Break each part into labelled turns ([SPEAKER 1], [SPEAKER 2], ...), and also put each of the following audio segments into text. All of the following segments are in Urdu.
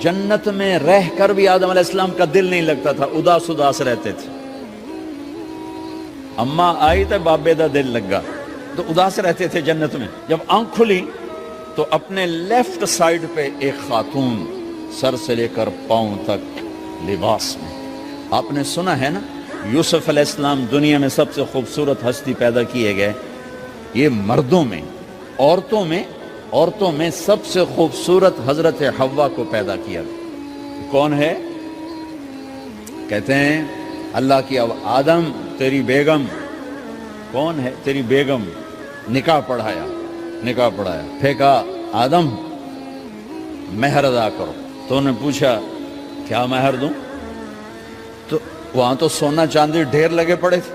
[SPEAKER 1] جنت میں رہ کر بھی آدم علیہ السلام کا دل نہیں لگتا تھا، اداس اداس رہتے تھے۔ اماں آئی تو بابے دا دل لگا، تو اداس رہتے تھے جنت میں۔ جب آنکھ کھلی تو اپنے لیفٹ سائیڈ پہ ایک خاتون سر سے لے کر پاؤں تک لباس میں۔ آپ نے سنا ہے نا، یوسف علیہ السلام دنیا میں سب سے خوبصورت ہستی پیدا کیے گئے، یہ مردوں میں، عورتوں میں سب سے خوبصورت حضرت حوا کو پیدا کیا گیا۔ کون ہے؟ کہتے ہیں اللہ کی آدم تیری بیگم کون ہے؟ تیری بیگم۔ نکاح پڑھایا، پھینکا آدم مہر ادا کرو۔ تو انہوں نے پوچھا کیا مہر دوں؟ تو وہاں تو سونا چاندی ڈھیر لگے پڑے تھے۔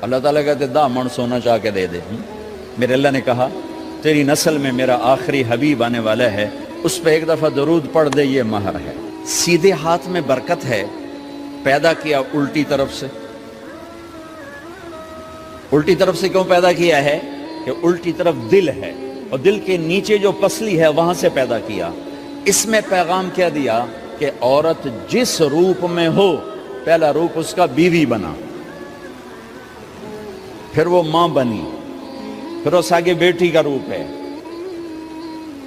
[SPEAKER 1] اللہ تعالیٰ کہتے دا من سونا چاہ کے دے دے۔ میرے اللہ نے کہا تیری نسل میں میرا آخری حبیب آنے والا ہے، اس پہ ایک دفعہ درود پڑھ دے، یہ مہر ہے۔ سیدھے ہاتھ میں برکت ہے، پیدا کیا الٹی طرف سے۔ الٹی طرف سے کیوں پیدا کیا ہے؟ کہ الٹی طرف دل ہے، اور دل کے نیچے جو پسلی ہے وہاں سے پیدا کیا۔ اس میں پیغام کیا دیا کہ عورت جس روپ میں ہو، پہلا روپ اس کا بیوی بنا، پھر وہ ماں بنی، پھر اس آگے بیٹی کا روپ ہے،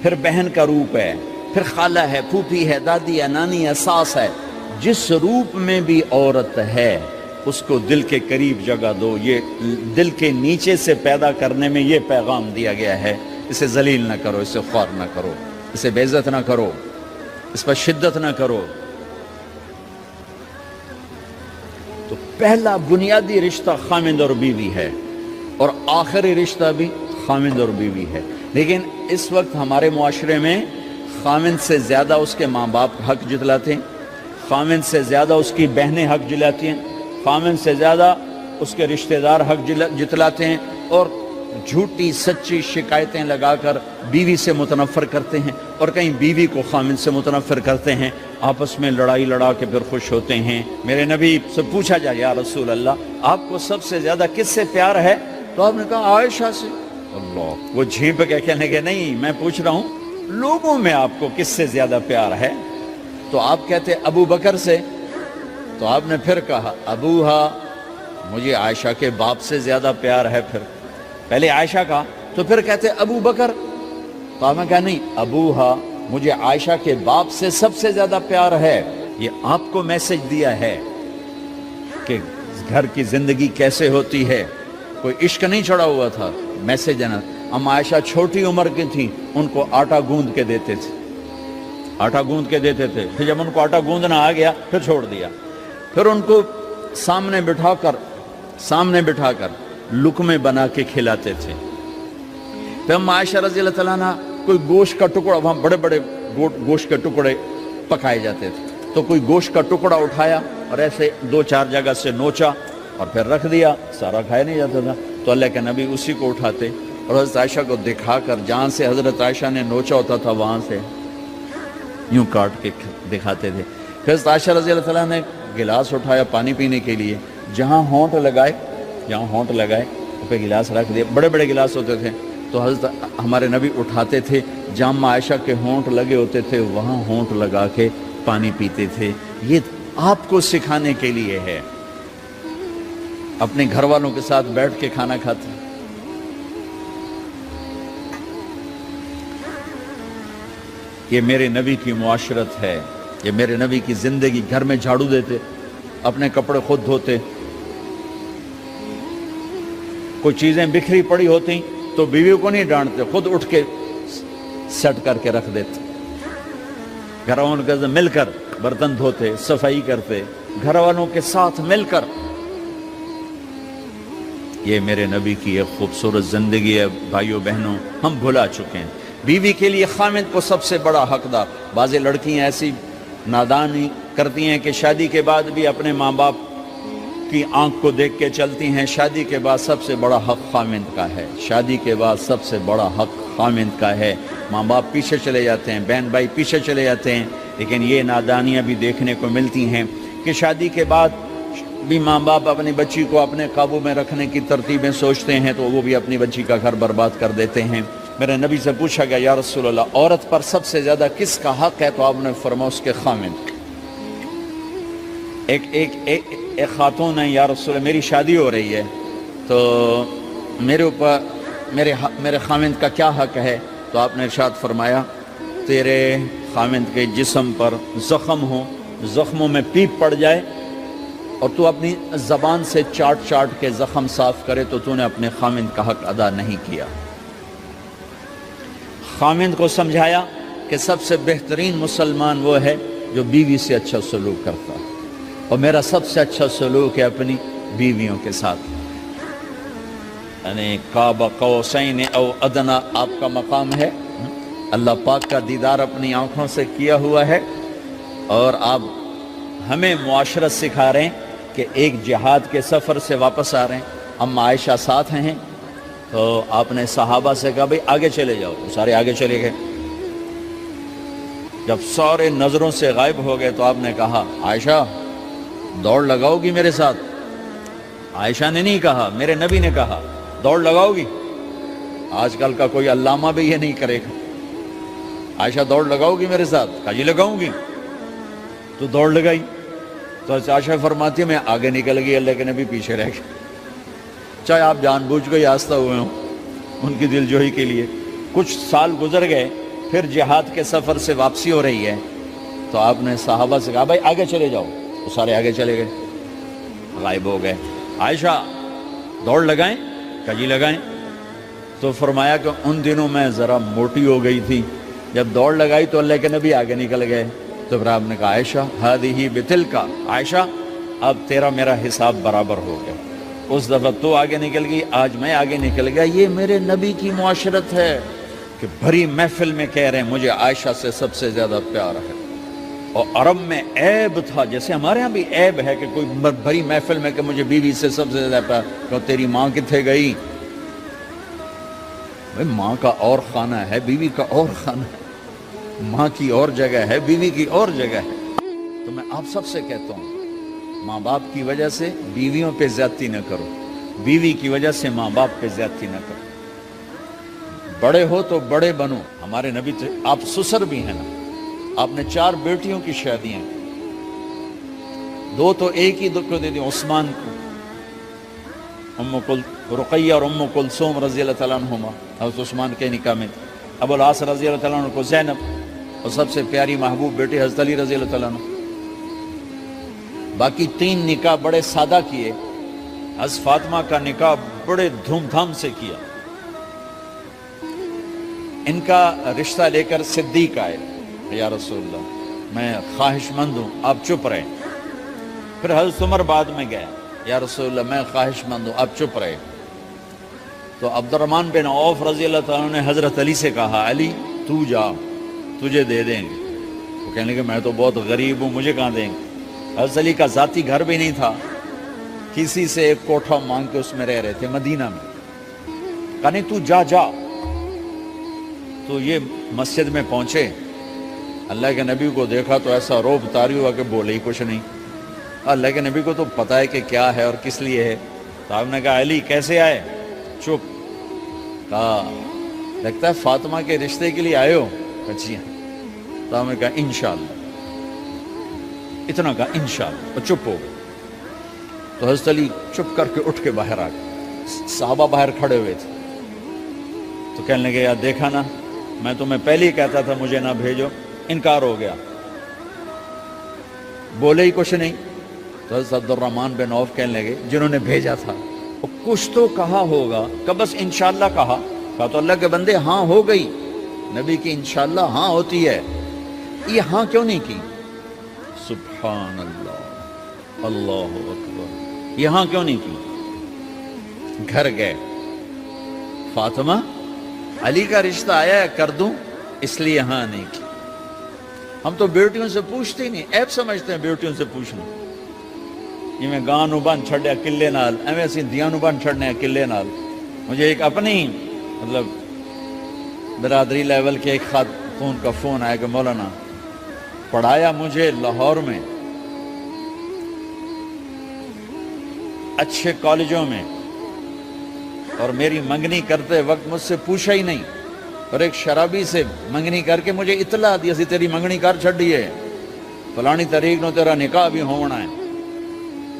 [SPEAKER 1] پھر بہن کا روپ ہے، پھر خالہ ہے، پھوپھی ہے، دادی ہے، نانی ہے، ساس ہے۔ جس روپ میں بھی عورت ہے اس کو دل کے قریب جگہ دو۔ یہ دل کے نیچے سے پیدا کرنے میں یہ پیغام دیا گیا ہے، اسے ذلیل نہ کرو، اسے خوار نہ کرو، اسے بے عزت نہ کرو، اس پر شدت نہ کرو۔ تو پہلا بنیادی رشتہ خامند اور بیوی ہے، اور آخری رشتہ بھی خامند اور بیوی ہے۔ لیکن اس وقت ہمارے معاشرے میں خامند سے زیادہ اس کے ماں باپ حق جتلاتے ہیں، خامند سے زیادہ اس کی بہنیں حق جلاتی ہیں، خامند سے زیادہ اس کے رشتہ دار حق جتلاتے ہیں، اور جھوٹی سچی شکایتیں لگا کر بیوی سے متنفر کرتے ہیں، اور کہیں بیوی کو خامند سے متنفر کرتے ہیں، آپس میں لڑائی لڑا کے پھر خوش ہوتے ہیں۔ میرے نبی سے پوچھا جائے یا رسول اللہ آپ کو سب سے زیادہ کس سے پیار ہے؟ تو آپ نے کہا عائشہ سے۔ اللہ، وہ جھیپ کے کہنے کے نہیں، میں پوچھ رہا ہوں لوگوں میں آپ کو کس سے زیادہ پیار ہے؟ تو آپ کہتے ابو بکر سے۔ تو آپ نے پھر کہا ابوہا، مجھے عائشہ کے باپ سے زیادہ پیار ہے۔ پھر پہلے عائشہ کا، تو پھر کہتے ابو بکر۔ تو آپ نے کہا نہیں، ابوہا، مجھے عائشہ کے باپ سے سب سے زیادہ پیار ہے۔ یہ آپ کو میسج دیا ہے کہ گھر کی زندگی کیسے ہوتی ہے، کوئی عشق نہیں چڑھا ہوا تھا، میسج ہے نا۔ ہم عائشہ چھوٹی عمر کی تھی، ان کو آٹا گوندھ کے دیتے تھے، آٹا گوندھ کے دیتے تھے، پھر جب ان کو آٹا گوندھنا آ گیا پھر چھوڑ دیا، پھر ان کو سامنے بٹھا کر لقمے بنا کے کھلاتے تھے۔ پھر ہم عائشہ رضی اللہ تعالیٰ عنہ کوئی گوشت کا ٹکڑا، وہاں بڑے بڑے گوشت کے ٹکڑے پکائے جاتے تھے، تو کوئی گوشت کا ٹکڑا اٹھایا اور ایسے 2-4 جگہ سے نوچا اور پھر رکھ دیا، سارا کھایا نہیں جاتا تھا، تو اللہ کے نبی اسی کو اٹھاتے اور حضرت عائشہ کو دکھا کر، جہاں سے حضرت عائشہ نے نوچا ہوتا تھا وہاں سے یوں کاٹ کے دکھاتے تھے۔ پھر حضرت عائشہ رضی اللہ تعالیٰ نے گلاس اٹھایا پانی پینے کے لیے، جہاں ہونٹ لگائے پہ گلاس رکھ دیا، بڑے بڑے گلاس ہوتے تھے، تو حضرت ہمارے نبی اٹھاتے تھے، جہاں عائشہ کے ہونٹ لگے ہوتے تھے وہاں ہونٹ لگا کے پانی پیتے تھے۔ یہ آپ کو سکھانے کے لیے ہے، اپنے گھر والوں کے ساتھ بیٹھ کے کھانا کھاتے ہیں۔ یہ میرے نبی کی معاشرت ہے، یہ میرے نبی کی زندگی۔ گھر میں جھاڑو دیتے، اپنے کپڑے خود دھوتے، کوئی چیزیں بکھری پڑی ہوتی تو بیوی کو نہیں ڈانٹتے، خود اٹھ کے سیٹ کر کے رکھ دیتے، گھر والوں کے ساتھ مل کر برتن دھوتے، صفائی کرتے، گھر والوں کے ساتھ مل کر۔ یہ میرے نبی کی ایک خوبصورت زندگی ہے بھائیوں بہنوں، ہم بھلا چکے ہیں۔ بیوی کے لیے خامد کو سب سے بڑا حقدار۔ بعض لڑکیاں ایسی نادانی کرتی ہیں کہ شادی کے بعد بھی اپنے ماں باپ کی آنکھ کو دیکھ کے چلتی ہیں۔ شادی کے بعد سب سے بڑا حق خامد کا ہے، شادی کے بعد سب سے بڑا حق خامد کا ہے۔ ماں باپ پیچھے چلے جاتے ہیں، بہن بھائی پیچھے چلے جاتے ہیں، لیکن یہ نادانیاں بھی دیکھنے کو ملتی ہیں کہ شادی کے بعد بھی ماں باپ اپنی بچی کو اپنے قابو میں رکھنے کی ترتیبیں سوچتے ہیں تو وہ بھی اپنی بچی کا گھر برباد کر دیتے ہیں۔ میرے نبی سے پوچھا گیا یا رسول اللہ عورت پر سب سے زیادہ کس کا حق ہے؟ تو آپ نے فرمایا اس کے خامند۔ ایک خاتون ہے، یا رسول اللہ میری شادی ہو رہی ہے تو میرے اوپر میرے خامند کا کیا حق ہے؟ تو آپ نے ارشاد فرمایا تیرے خامند کے جسم پر زخم ہو، زخموں میں پیپ پڑ جائے اور تو اپنی زبان سے چاٹ چاٹ کے زخم صاف کرے تو تو نے اپنے خامند کا حق ادا نہیں کیا۔ خامند کو سمجھایا کہ سب سے بہترین مسلمان وہ ہے جو بیوی سے اچھا سلوک کرتا ہے، اور میرا سب سے اچھا سلوک ہے اپنی بیویوں کے ساتھ، یعنی قاب قوسین او ادنا آپ کا مقام ہے، اللہ پاک کا دیدار اپنی آنکھوں سے کیا ہوا ہے، اور آپ ہمیں معاشرت سکھا رہے ہیں کہ ایک جہاد کے سفر سے واپس آ رہے ہیں، اما عائشہ ساتھ ہیں، تو آپ نے صحابہ سے کہا بھئی آگے چلے جاؤ، تو سارے آگے چلے گئے۔ جب سارے نظروں سے غائب ہو گئے تو آپ نے کہا عائشہ دوڑ لگاؤ گی میرے ساتھ؟ عائشہ نے نہیں کہا، میرے نبی نے کہا دوڑ لگاؤ گی؟ آج کل کا کوئی علامہ بھی یہ نہیں کرے گا، عائشہ دوڑ لگاؤ گی میرے ساتھ؟ کہا جی لگاؤں گی۔ تو دوڑ لگائی تو عائشہ فرماتی ہے میں آگے نکل گئی، اللہ کے نبی پیچھے رہ گئے، چاہے آپ جان بوجھ کے آستہ ہوئے ہوں ان کی دل جوئی کے لیے۔ کچھ سال گزر گئے، پھر جہاد کے سفر سے واپسی ہو رہی ہے تو آپ نے صحابہ سے کہا بھائی آگے چلے جاؤ، تو سارے آگے چلے گئے، غائب ہو گئے۔ عائشہ دوڑ لگائیں؟ کہا جی لگائیں۔ تو فرمایا کہ ان دنوں میں ذرا موٹی ہو گئی تھی، جب دوڑ لگائی تو اللہ کے نبی آگے نکل گئے، تو پھر آپ نے کہا عائشہ ہذہ بتلک، عائشہ اب تیرا میرا حساب برابر ہو گیا، اس دفعہ تو آگے نکل گئی، آج میں آگے نکل گیا۔ یہ میرے نبی کی معاشرت ہے کہ بھری محفل میں کہہ رہے ہیں مجھے عائشہ سے سب سے زیادہ پیار ہے، اور عرب میں عیب تھا، جیسے ہمارے ہاں بھی عیب ہے کہ کوئی بھری محفل میں کہ مجھے بیوی سے سب سے زیادہ پیار، کہ تیری ماں کتنے گئی؟ بھئی ماں کا اور خانہ ہے، بیوی کا اور خانہ ہے، ماں کی اور جگہ ہے، بیوی کی اور جگہ ہے۔ تو میں آپ سب سے کہتا ہوں ماں باپ کی وجہ سے بیویوں پہ زیادتی نہ کرو، بیوی کی وجہ سے ماں باپ پہ زیادتی نہ کرو، بڑے ہو تو بڑے بنو۔ ہمارے نبی تو آپ سسر بھی ہیں نا، آپ نے 4 بیٹیوں کی شادیاں، 2 تو ایک ہی کو دے دی عثمان کو، رقیہ اور ام کلثوم رضی اللہ تعالیٰ عنہما، حضرت عثمان کے نکاح میں، ابو العاص رضی اللہ تعالیٰ عنہ کو زینب، اور سب سے پیاری محبوب بیٹی حضرت علی رضی اللہ تعالیٰ عنہ۔ باقی 3 نکاح بڑے سادہ کیے، حضرت فاطمہ کا نکاح بڑے دھوم دھام سے کیا۔ ان کا رشتہ لے کر صدیق آئے، یا رسول اللہ میں خواہش مند ہوں، آپ چپ رہے۔ پھر حضرت عمر بعد میں گئے، یا رسول اللہ میں خواہش مند ہوں، آپ چپ رہے۔ تو عبد الرحمن بن عوف رضی اللہ تعالیٰ نے حضرت علی سے کہا علی تو جا، تجھے دے دیں گے۔ وہ کہنے لگے میں تو بہت غریب ہوں، مجھے کہاں دیں گے؟ حضرت علی کا ذاتی گھر بھی نہیں تھا، کسی سے ایک کوٹھا مانگ کے اس میں رہ رہے تھے مدینہ میں۔ کہا نہیں تو جا جا۔ تو یہ مسجد میں پہنچے، اللہ کے نبی کو دیکھا تو ایسا روب طاری ہوا کہ بولے ہی کچھ نہیں۔ اللہ کے نبی کو تو پتہ ہے کہ کیا ہے اور کس لیے ہے۔ تو آپ نے کہا علی کیسے آئے؟ چپ۔ کہا لگتا ہے فاطمہ کے رشتے کے لیے آئے ہو؟ کہا جی ہاں۔ تو آپ نے کہا انشاءاللہ، اتنا کہا انشاءاللہ، اور چپ ہو گئے۔ تو حضرت علی چپ کر کے اٹھ کے باہر آ گئے، صحابہ باہر کھڑے ہوئے تھے۔ تو کہنے لگے یار دیکھا نا، میں تمہیں پہلے ہی کہتا تھا مجھے نہ بھیجو، انکار ہو گیا، بولے ہی کچھ نہیں۔ تو حضرت عبد الرحمن بن عوف کہنے لگے جنہوں نے بھیجا تھا کچھ تو کہا ہوگا، کہ بس انشاءاللہ کہا تو اللہ کے بندے ہاں ہو گئی، نبی کی انشاءاللہ ہاں ہوتی ہے، یہ ہاں کیوں نہیں کی؟ سبحان اللہ، اللہ اکبر، یہ ہاں کیوں نہیں کی؟ گھر گئے، فاطمہ علی کا رشتہ آیا ہے کر دوں، اس لیے ہاں نہیں کی۔ ہم تو بیٹیوں سے پوچھتے ہی نہیں، عیب سمجھتے ہیں بیٹیوں سے پوچھنا، یہ میں گاں نو بن چھڑیا قلعے نال، ایویں اسی دیاں نو بن چھڑنے قلعے نال۔ مجھے ایک اپنی مطلب برادری لیول کے ایک خاتون کا فون آیا کہ مولانا پڑھایا مجھے لاہور میں اچھے کالجوں میں، اور میری منگنی کرتے وقت مجھ سے پوچھا ہی نہیں، اور ایک شرابی سے منگنی کر کے مجھے اطلاع دی اسی تیری منگنی کر چھڑیے فلانی تاریخ نو تیرا نکاح بھی ہونا ہے.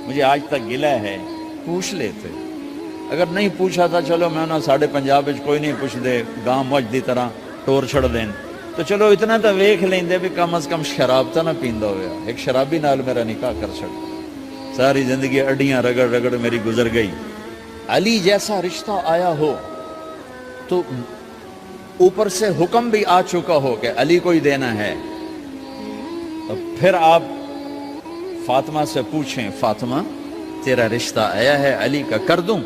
[SPEAKER 1] مجھے آج تک گلہ ہے. پوچھ لیتے, اگر نہیں پوچھا تھا چلو میں نہ ساڑھے پنجاب وچ کوئی نہیں پوچھ دے گاں مجھ دی طرح ٹور چھڑ دین تو چلو اتنا تو ویکھ لیندے بھی کم از کم شراب تو نہ پیندا ہویا. ایک شرابی نال میرا نکاح کر چھڑ, ساری زندگی اڈیاں رگڑ رگڑ میری گزر گئی. علی جیسا رشتہ آیا ہو تو اوپر سے حکم بھی آ چکا ہو کہ علی کو ہی دینا ہے, پھر آپ فاطمہ سے پوچھیں فاطمہ تیرا رشتہ آیا ہے علی کا کر دوں؟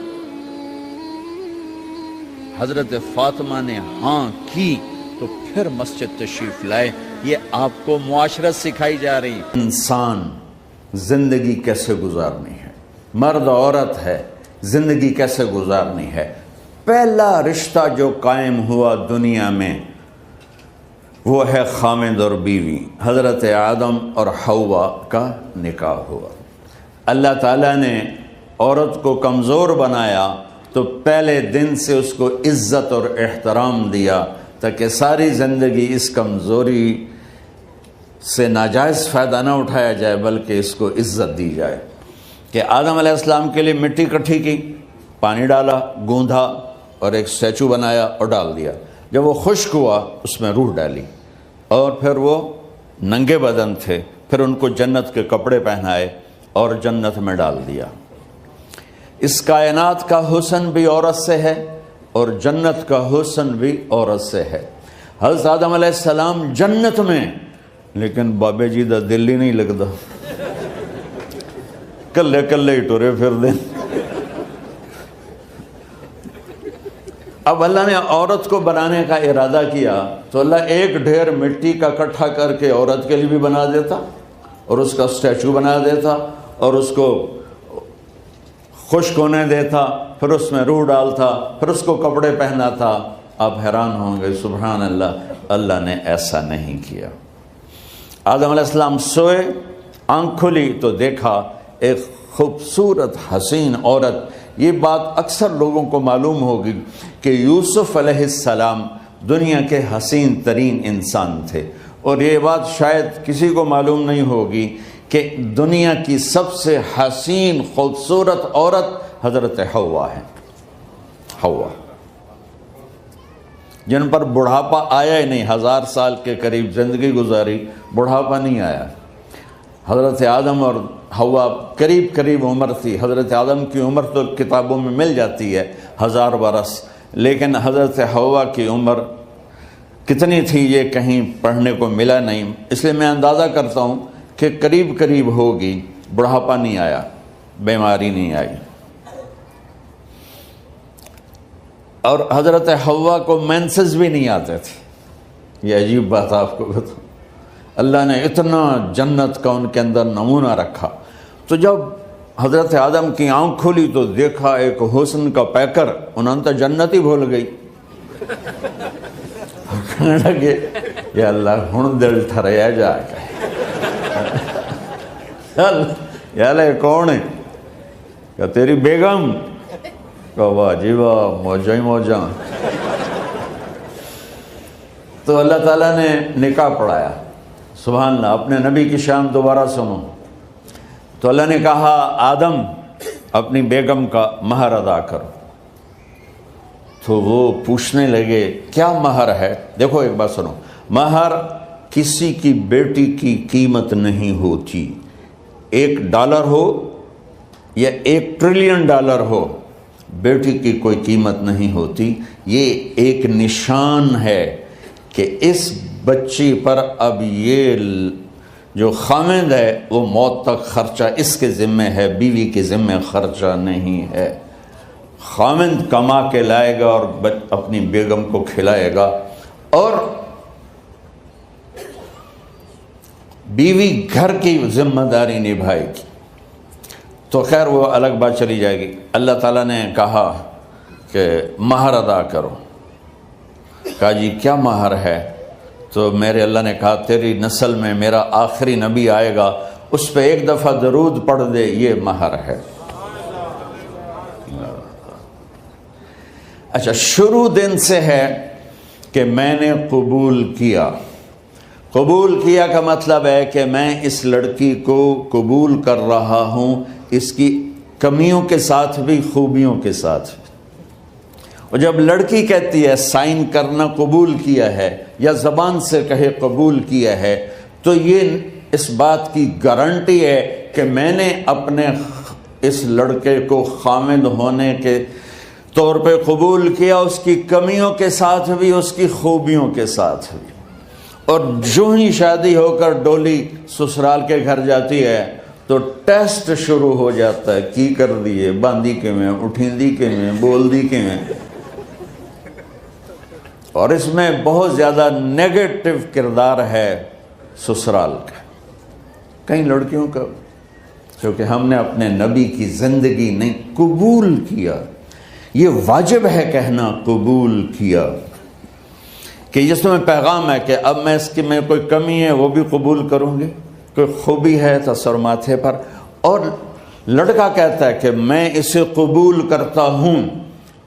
[SPEAKER 1] حضرت فاطمہ نے ہاں کی تو پھر مسجد تشریف لائے. یہ آپ کو معاشرت سکھائی جا رہی. انسان زندگی کیسے گزارنی ہے, مرد عورت ہے زندگی کیسے گزارنی ہے. پہلا رشتہ جو قائم ہوا دنیا میں وہ ہے خامد اور بیوی. حضرت آدم اور حوا کا نکاح ہوا. اللہ تعالیٰ نے عورت کو کمزور بنایا تو پہلے دن سے اس کو عزت اور احترام دیا تاکہ ساری زندگی اس کمزوری سے ناجائز فائدہ نہ اٹھایا جائے بلکہ اس کو عزت دی جائے. کہ آدم علیہ السلام کے لیے مٹی اکٹھی کی, پانی ڈالا, گوندھا اور ایک اسٹیچو بنایا اور ڈال دیا. جب وہ خشک ہوا اس میں روح ڈالی اور پھر وہ ننگے بدن تھے, پھر ان کو جنت کے کپڑے پہنائے اور جنت میں ڈال دیا. اس کائنات کا حسن بھی عورت سے ہے اور جنت کا حسن بھی عورت سے ہے. حضرت آدم علیہ السلام جنت میں, لیکن بابے جی دا دل ہی نہیں لگتا, کلے کلے ہی ٹورے پھر دیں. اب اللہ نے عورت کو بنانے کا ارادہ کیا تو اللہ ایک ڈھیر مٹی کا اکٹھا کر کے عورت کے لیے بھی بنا دیتا اور اس کا اسٹیچو بنا دیتا اور اس کو خشک ہونے دیتا, پھر اس میں روح ڈالتا, پھر اس کو کپڑے پہناتا. آپ حیران ہوں گے سبحان اللہ, اللہ نے ایسا نہیں کیا. آدم علیہ السلام سوئے, آنکھ کھلی تو دیکھا ایک خوبصورت حسین عورت. یہ بات اکثر لوگوں کو معلوم ہوگی کہ یوسف علیہ السلام دنیا کے حسین ترین انسان تھے, اور یہ بات شاید کسی کو معلوم نہیں ہوگی کہ دنیا کی سب سے حسین خوبصورت عورت حضرت حوا ہے. حوا جن پر بڑھاپا آیا ہی نہیں, 1000 سال کے قریب زندگی گزاری, بڑھاپا نہیں آیا. حضرت آدم اور حوا قریب قریب عمر تھی. حضرت آدم کی عمر تو کتابوں میں مل جاتی ہے 1000 برس, لیکن حضرت حوا کی عمر کتنی تھی یہ کہیں پڑھنے کو ملا نہیں, اس لیے میں اندازہ کرتا ہوں کہ قریب قریب ہوگی. بڑھاپا نہیں آیا, بیماری نہیں آئی. اور حضرت حوا کو مینسز بھی نہیں آتے تھے. یہ عجیب بات آپ کو بتاؤں, اللہ نے اتنا جنت کا ان کے اندر نمونہ رکھا. تو جب حضرت آدم کی آنکھ کھلی تو دیکھا ایک حسن کا پیکر, انہوں نے تو جنت ہی بھول گئی. کہنے لگے یا اللہ ہن دل ٹھریا جا کے, یا اللہ کون ہے؟ کہ تیری بیگم. کہ واہ جی واہ, موجاں ہی موجاں. تو اللہ تعالیٰ نے نکاح پڑھایا. سبحان اللہ, اپنے نبی کی شان دوبارہ سنو. تو اللہ نے کہا آدم اپنی بیگم کا مہر ادا کرو. تو وہ پوچھنے لگے کیا مہر ہے؟ دیکھو ایک بات سنو, مہر کسی کی بیٹی کی قیمت نہیں ہوتی. $1 ہو یا $1 ٹریلین ہو, بیٹی کی کوئی قیمت نہیں ہوتی. یہ ایک نشان ہے کہ اس بچی پر اب یہ جو خامد ہے وہ موت تک خرچہ اس کے ذمہ ہے, بیوی کے ذمہ خرچہ نہیں ہے. خامد کما کے لائے گا اور اپنی بیگم کو کھلائے گا, اور بیوی گھر کی ذمہ داری نبھائے گی. تو خیر وہ الگ بات چلی جائے گی. اللہ تعالیٰ نے کہا کہ مہر ادا کرو. کہا جی کیا مہر ہے؟ تو میرے اللہ نے کہا تیری نسل میں میرا آخری نبی آئے گا, اس پہ ایک دفعہ درود پڑھ دے, یہ مہر ہے. اچھا, شروع دن سے ہے کہ میں نے قبول کیا. قبول کیا کا مطلب ہے کہ میں اس لڑکی کو قبول کر رہا ہوں، اس کی کمیوں کے ساتھ بھی خوبیوں کے ساتھ بھی. اور جب لڑکی کہتی ہے سائن کرنا قبول کیا ہے، یا زبان سے کہے قبول کیا ہے، تو یہ اس بات کی گارنٹی ہے کہ میں نے اپنے اس لڑکے کو خامد ہونے کے طور پہ قبول کیا، اس کی کمیوں کے ساتھ بھی، اس کی خوبیوں کے ساتھ بھی. اور جو ہی شادی ہو کر ڈولی سسرال کے گھر جاتی ہے تو ٹیسٹ شروع ہو جاتا ہے، کی کر دیے، باندھی کے میں، اٹھیندی کے میں، بول دی کے میں. اور اس میں بہت زیادہ نیگیٹو کردار ہے سسرال کا، کئی لڑکیوں کا، کیونکہ ہم نے اپنے نبی کی زندگی نہیں قبول کیا. یہ واجب ہے کہنا قبول کیا، کہ جس میں پیغام ہے کہ اب میں اس کی میں کوئی کمی ہے وہ بھی قبول کروں گی، کوئی خوبی ہے تو سر ماتھے پر. اور لڑکا کہتا ہے کہ میں اسے قبول کرتا ہوں،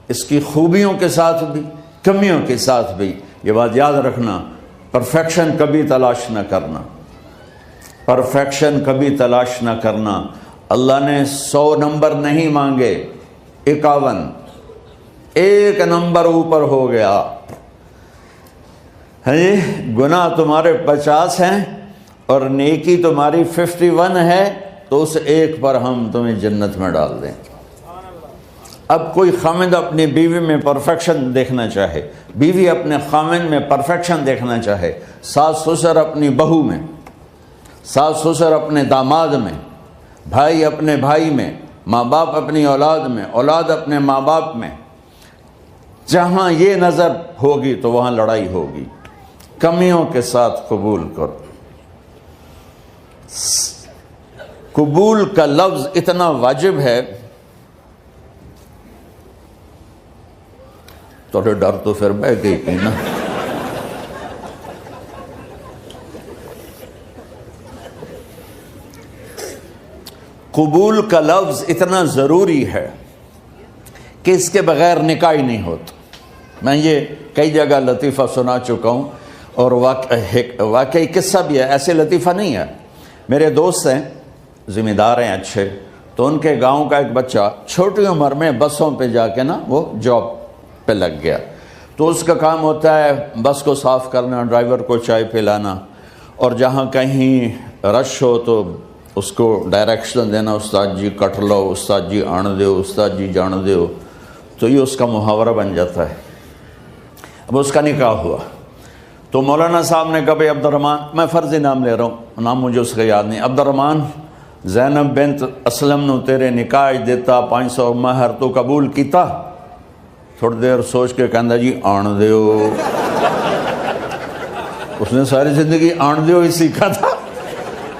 [SPEAKER 1] اس کی خوبیوں کے ساتھ بھی، کمیوں کے ساتھ بھی. یہ بات یاد رکھنا، پرفیکشن کبھی تلاش نہ کرنا، پرفیکشن کبھی تلاش نہ کرنا. اللہ نے 100 نمبر نہیں مانگے، 51، ایک نمبر اوپر ہو گیا. گناہ تمہارے 50 ہیں اور نیکی تمہاری 51 ہے، تو اس ایک پر ہم تمہیں جنت میں ڈال دیں. اب کوئی خامد اپنی بیوی میں پرفیکشن دیکھنا چاہے، بیوی اپنے خامد میں پرفیکشن دیکھنا چاہے، ساس سسر اپنی بہو میں، ساس سسر اپنے داماد میں، بھائی اپنے بھائی میں، ماں باپ اپنی اولاد میں، اولاد اپنے ماں باپ میں، جہاں یہ نظر ہوگی تو وہاں لڑائی ہوگی. کمیوں کے ساتھ قبول کرو. قبول کا لفظ اتنا واجب ہے، تو ڈر تو پھر بہ گئی تھی نا. قبول کا لفظ اتنا ضروری ہے کہ اس کے بغیر نکاح ہی نہیں ہوتا. میں یہ کئی جگہ لطیفہ سنا چکا ہوں، اور واقعی قصہ بھی ہے، ایسے لطیفہ نہیں ہے. میرے دوست ہیں، ذمہ دار ہیں اچھے، تو ان کے گاؤں کا ایک بچہ چھوٹی عمر میں بسوں پہ جا کے نا وہ جاب پہ لگ گیا. تو اس کا کام ہوتا ہے بس کو صاف کرنا، ڈرائیور کو چائے پلانا، اور جہاں کہیں رش ہو تو اس کو ڈائریکشن دینا، استاد جی کٹ لو، استاد جی آن دیو، استاد جی جان دیو. تو یہ اس کا محاورہ بن جاتا ہے. اب اس کا نکاح ہوا تو مولانا صاحب نے کہا بھائی عبد الرحمن، میں فرضی نام لے رہا ہوں، نام مجھے اس کا یاد نہیں، عبد الرحمن زینب بنت اسلم نو تیرے نکاح دیتا 500 مہر تو قبول کیتا. تھوڑی دیر سوچ کے کہندا جی آن دیو. اس نے ساری زندگی آن دیو ہی سیکھا تھا.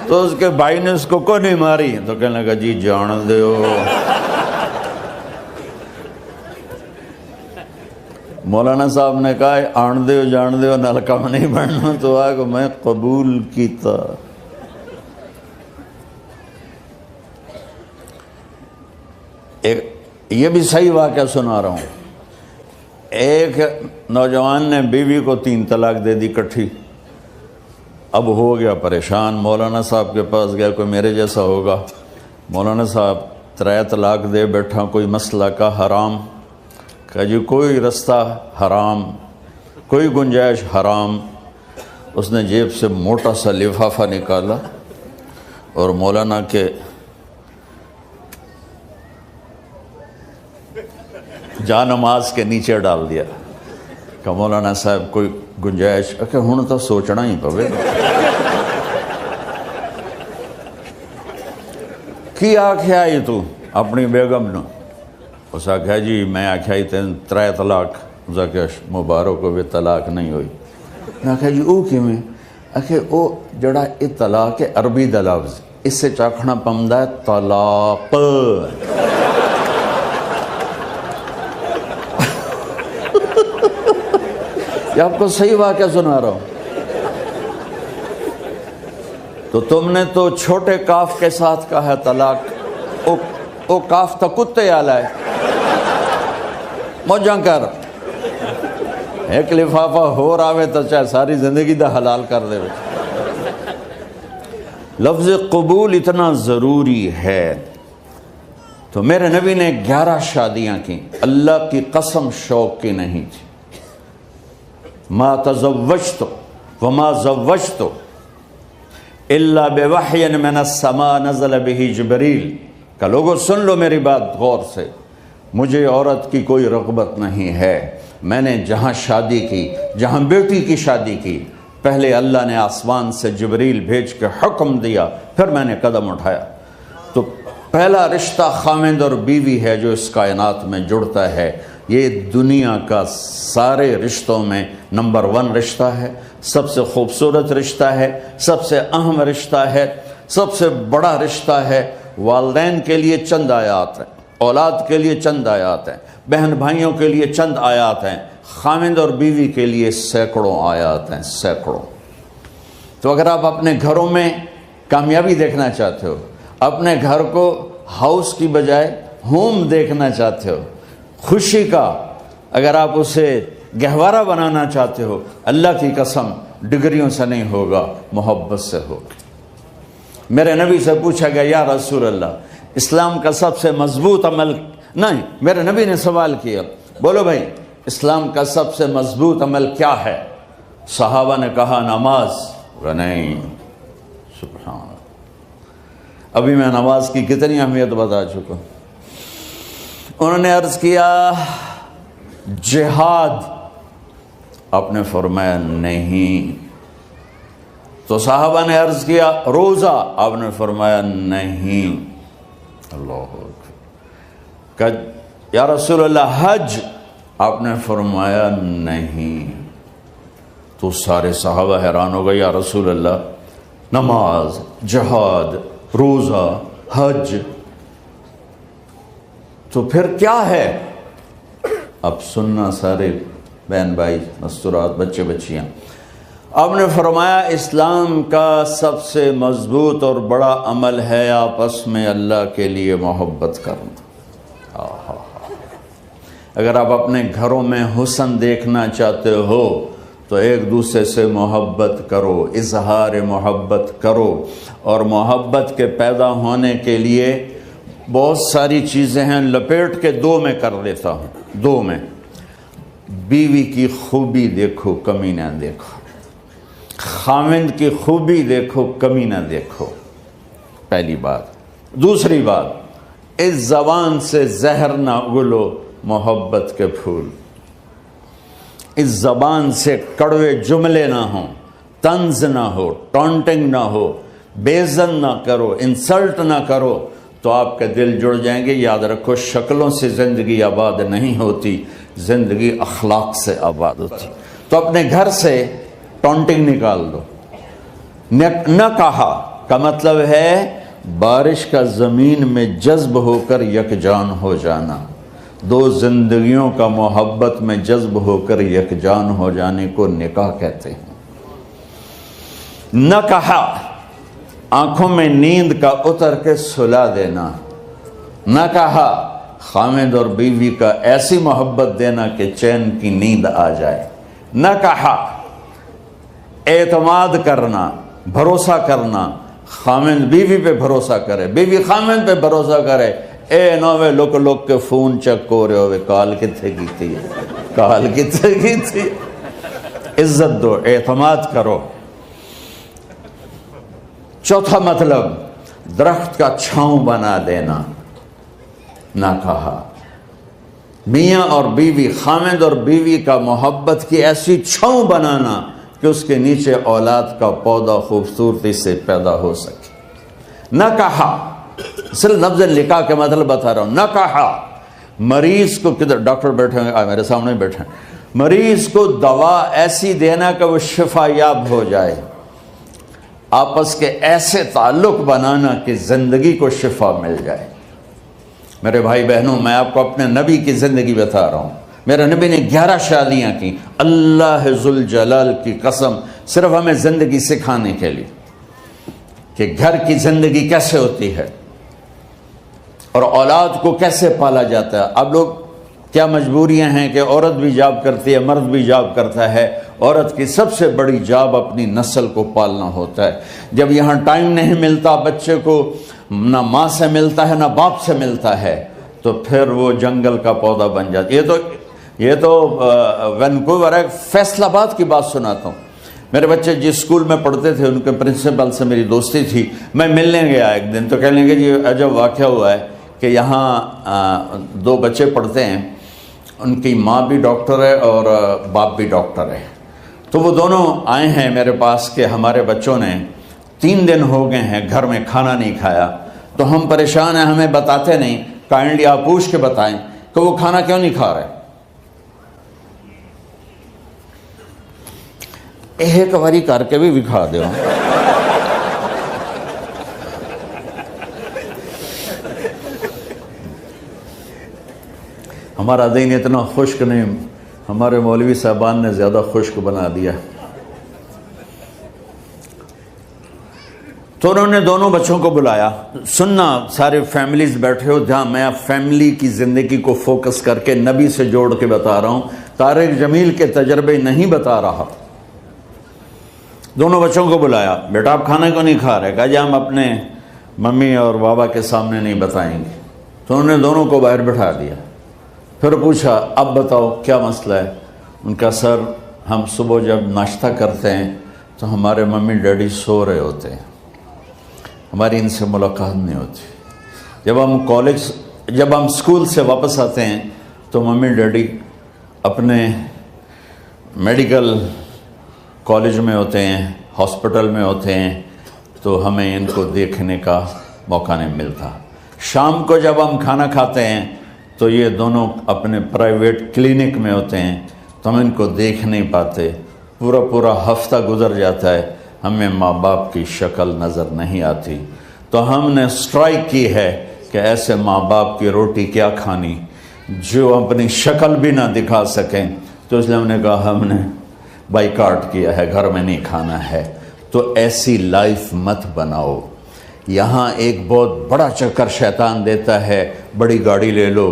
[SPEAKER 1] تو اس کے بھائی نے اس کو کوئی نہیں ماری تو کہنے لگا جی جان دیو. مولانا صاحب نے کہا آن دیو جان دیو نال کم نہیں بننا، تو آگے میں قبول کیتا. یہ بھی صحیح واقعہ سنا رہا ہوں. ایک نوجوان نے بیوی کو 3 طلاق دے دی کٹھی. اب ہو گیا پریشان، مولانا صاحب کے پاس گیا، کوئی میرے جیسا ہوگا. مولانا صاحب 3 طلاق دے بیٹھا، کوئی مسئلہ کا حرام. کہا جی کوئی رستہ حرام، کوئی گنجائش حرام. اس نے جیب سے موٹا سا لفافہ نکالا اور مولانا کے جا نماز کے نیچے ڈال دیا. کہ مولانا صاحب کوئی گنجائش، کہ ہن تو سوچنا ہی پوے. کی آکھیا ہی تو اپنی بیگم نو؟ اس آکھیا جی میں آکھیا ہی 3 طلاق. اس آکھیا مبارک ہوئے طلاق نہیں ہوئی. میں آکھیا جی او کی میں؟ آکھیا او جڑا یہ طلاق ہے عربی دا لفظ، اس سے چاکھنا پمدا ہے طلاق. یہ آپ کو صحیح واقعہ سنا رہا ہوں. تو تم نے تو چھوٹے کاف کے ساتھ کہا ہے طلاق. او کاف تا کتے آلا ہے، موجاں کر. ایک لفافہ ہو رہا ہے تو چاہے ساری زندگی دا حلال کر دے. لفظ قبول اتنا ضروری ہے. تو میرے نبی نے 11 شادیاں کی، اللہ کی قسم شوق کی نہیں تھی. ما تزوجت وما زوجت الا بوحی من السماء نزل به جبریل. کہ لوگوں سن لو میری بات غور سے، مجھے عورت کی کوئی رغبت نہیں ہے. میں نے جہاں شادی کی، جہاں بیٹی کی شادی کی، پہلے اللہ نے آسمان سے جبریل بھیج کے حکم دیا، پھر میں نے قدم اٹھایا. تو پہلا رشتہ خاوند اور بیوی ہے جو اس کائنات میں جڑتا ہے. یہ دنیا کا سارے رشتوں میں نمبر 1 رشتہ ہے، سب سے خوبصورت رشتہ ہے، سب سے اہم رشتہ ہے، سب سے بڑا رشتہ ہے. والدین کے لیے چند آیات ہیں، اولاد کے لیے چند آیات ہیں، بہن بھائیوں کے لیے چند آیات ہیں، خاوند اور بیوی کے لیے سینکڑوں آیات ہیں، سینکڑوں. تو اگر آپ اپنے گھروں میں کامیابی دیکھنا چاہتے ہو، اپنے گھر کو ہاؤس کی بجائے ہوم دیکھنا چاہتے ہو، خوشی کا اگر آپ اسے گہوارہ بنانا چاہتے ہو، اللہ کی قسم ڈگریوں سے نہیں ہوگا، محبت سے ہوگا. میرے نبی سے پوچھا گیا یا رسول اللہ اسلام کا سب سے مضبوط عمل، نہیں، میرے نبی نے سوال کیا، بولو بھائی اسلام کا سب سے مضبوط عمل کیا ہے؟ صحابہ نے کہا نماز. نہیں، سبحان اللہ. ابھی میں نماز کی کتنی اہمیت بتا چکا. انہوں نے عرض کیا جہاد، آپ نے فرمایا نہیں. تو صحابہ نے عرض کیا روزہ، آپ نے فرمایا نہیں. اللہ کہ یا رسول اللہ حج، آپ نے فرمایا نہیں. تو سارے صحابہ حیران ہو گئے، یا رسول اللہ نماز، جہاد، روزہ، حج، تو پھر کیا ہے؟ اب سننا سارے بہن بھائی، مستورات، بچے بچیاں. آپ نے فرمایا اسلام کا سب سے مضبوط اور بڑا عمل ہے آپس میں اللہ کے لیے محبت کرنا. اگر آپ اپنے گھروں میں حسن دیکھنا چاہتے ہو تو ایک دوسرے سے محبت کرو، اظہار محبت کرو. اور محبت کے پیدا ہونے کے لیے بہت ساری چیزیں ہیں، لپیٹ کے 2 میں کر لیتا ہوں. 2 میں بیوی کی خوبی دیکھو، کمی نہ دیکھو. خاوند کی خوبی دیکھو، کمی نہ دیکھو، پہلی بات. دوسری بات، اس زبان سے زہر نہ اگلو محبت کے پھول. اس زبان سے کڑوے جملے نہ ہوں، طنز نہ ہو، ٹونٹنگ نہ ہو، بےعزت نہ کرو، انسلٹ نہ کرو، تو آپ کے دل جڑ جائیں گے. یاد رکھو شکلوں سے زندگی آباد نہیں ہوتی، زندگی اخلاق سے آباد ہوتی. تو اپنے گھر سے ٹونٹنگ نکال دو. نہ کہا کا مطلب ہے بارش کا زمین میں جذب ہو کر یکجان ہو جانا. 2 زندگیوں کا محبت میں جذب ہو کر یکجان ہو جانے کو نکاح کہتے ہیں. نہ کہا آنکھوں میں نیند کا اتر کے سلا دینا. نہ کہا خاوند اور بیوی کا ایسی محبت دینا کہ چین کی نیند آ جائے. نہ کہا اعتماد کرنا، بھروسہ کرنا، خاوند بیوی پہ بھروسہ کرے، بیوی خاوند پہ بھروسہ کرے. اے نوے لوک کے فون چیک ہو رہے ہوئے، کال کتنے کی تھی، کال کتنے کی تھی. عزت دو، اعتماد کرو. چوتھا مطلب درخت کا چھاؤں بنا دینا. نہ کہا میاں اور بیوی، خاوند اور بیوی کا محبت کی ایسی چھاؤں بنانا کہ اس کے نیچے اولاد کا پودا خوبصورتی سے پیدا ہو سکے. نہ کہا، صرف لفظ نکاح کے مطلب بتا رہا ہوں. نہ کہا مریض کو، کدھر ڈاکٹر بیٹھے ہیں میرے سامنے بیٹھے ہیں، مریض کو دوا ایسی دینا کہ وہ شفا یاب ہو جائے. آپس کے ایسے تعلق بنانا کہ زندگی کو شفا مل جائے. میرے بھائی بہنوں، میں آپ کو اپنے نبی کی زندگی بتا رہا ہوں. میرے نبی نے 11 شادیاں کی. اللہ ذوالجلال کی قسم، صرف ہمیں زندگی سکھانے کے لیے کہ گھر کی زندگی کیسے ہوتی ہے اور اولاد کو کیسے پالا جاتا ہے. اب لوگ کیا مجبوریاں ہیں کہ عورت بھی جاب کرتی ہے، مرد بھی جاب کرتا ہے. عورت کی سب سے بڑی جاب اپنی نسل کو پالنا ہوتا ہے. جب یہاں ٹائم نہیں ملتا بچے کو، نہ ماں سے ملتا ہے نہ باپ سے ملتا ہے، تو پھر وہ جنگل کا پودا بن جاتا. یہ تو وینکوور ہے. فیصل آباد کی بات سناتا ہوں. میرے بچے جس اسکول میں پڑھتے تھے ان کے پرنسپل سے میری دوستی تھی. میں ملنے گیا ایک دن، تو کہنے لگے جی عجب واقعہ ہوا ہے کہ یہاں 2 بچے پڑھتے ہیں، ان کی ماں بھی ڈاکٹر ہے اور باپ بھی ڈاکٹر ہے. تو وہ دونوں آئے ہیں میرے پاس کہ ہمارے بچوں نے 3 دن ہو گئے ہیں گھر میں کھانا نہیں کھایا، تو ہم پریشان ہیں، ہمیں بتاتے نہیں. کائنڈلی آپ پوچھ کے بتائیں کہ وہ کھانا کیوں نہیں کھا رہے. ایک باری کر کے بھی کھا دو. ہمارا دین اتنا خشک نہیں، ہمارے مولوی صاحبان نے زیادہ خشک بنا دیا. تو انہوں نے دونوں بچوں کو بلایا. سننا سارے فیملیز بیٹھے ہو جہاں میں فیملی کی زندگی کو فوکس کر کے نبی سے جوڑ کے بتا رہا ہوں، طارق جمیل کے تجربے نہیں بتا رہا. دونوں بچوں کو بلایا. بیٹا آپ کھانا کیوں نہیں کھا رہے؟ کہا جی ہم اپنے ممی اور بابا کے سامنے نہیں بتائیں گے. تو انہوں نے دونوں کو باہر بٹھا دیا. پھر پوچھا اب بتاؤ کیا مسئلہ ہے؟ ان کا سر ہم صبح جب ناشتہ کرتے ہیں تو ہمارے ممی ڈیڈی سو رہے ہوتے ہیں، ہماری ان سے ملاقات نہیں ہوتی. جب ہم اسکول سے واپس آتے ہیں تو ممی ڈیڈی اپنے میڈیکل کالج میں ہوتے ہیں، ہاسپٹل میں ہوتے ہیں، تو ہمیں ان کو دیکھنے کا موقع نہیں ملتا. شام کو جب ہم کھانا کھاتے ہیں تو یہ دونوں اپنے پرائیویٹ کلینک میں ہوتے ہیں، تو ہم ان کو دیکھ نہیں پاتے. پورا ہفتہ گزر جاتا ہے، ہمیں ماں باپ کی شکل نظر نہیں آتی. تو ہم نے سٹرائک کی ہے کہ ایسے ماں باپ کی روٹی کیا کھانی جو اپنی شکل بھی نہ دکھا سکیں. تو اس لیے ہم نے کہا ہم نے بائیکاٹ کیا ہے، گھر میں نہیں کھانا ہے. تو ایسی لائف مت بناؤ. یہاں ایک بہت بڑا چکر شیطان دیتا ہے، بڑی گاڑی لے لو،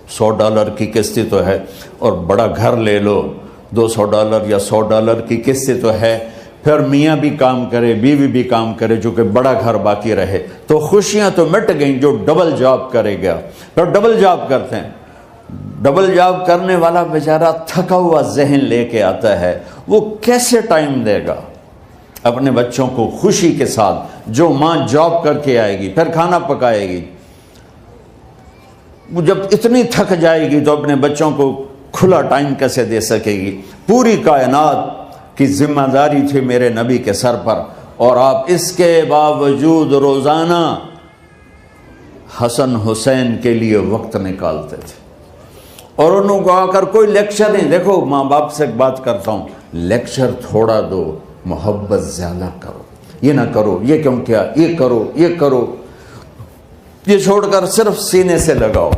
[SPEAKER 1] $100 کی قسط تو ہے، اور بڑا گھر لے لو، $200 یا $100 کی قسط تو ہے. پھر میاں بھی کام کرے، بیوی بھی کام کرے، جو کہ بڑا گھر باقی رہے، تو خوشیاں تو مٹ گئیں. جو ڈبل جاب کرے گا، پھر ڈبل جاب کرتے ہیں. ڈبل جاب کرنے والا بیچارہ تھکا ہوا ذہن لے کے آتا ہے، وہ کیسے ٹائم دے گا اپنے بچوں کو خوشی کے ساتھ؟ جو ماں جاب کر کے آئے گی پھر کھانا پکائے گی، وہ جب اتنی تھک جائے گی تو اپنے بچوں کو کھلا ٹائم کیسے دے سکے گی؟ پوری کائنات کی ذمہ داری تھی میرے نبی کے سر پر، اور آپ اس کے باوجود روزانہ حسن حسین کے لیے وقت نکالتے تھے. اور انہوں کو آ کر کوئی لیکچر نہیں. دیکھو ماں باپ سے ایک بات کرتا ہوں، لیکچر تھوڑا دو، محبت زیادہ کرو. یہ نہ کرو، یہ کیوں کیا، یہ کرو، یہ کرو، یہ چھوڑ کر صرف سینے سے لگاؤ،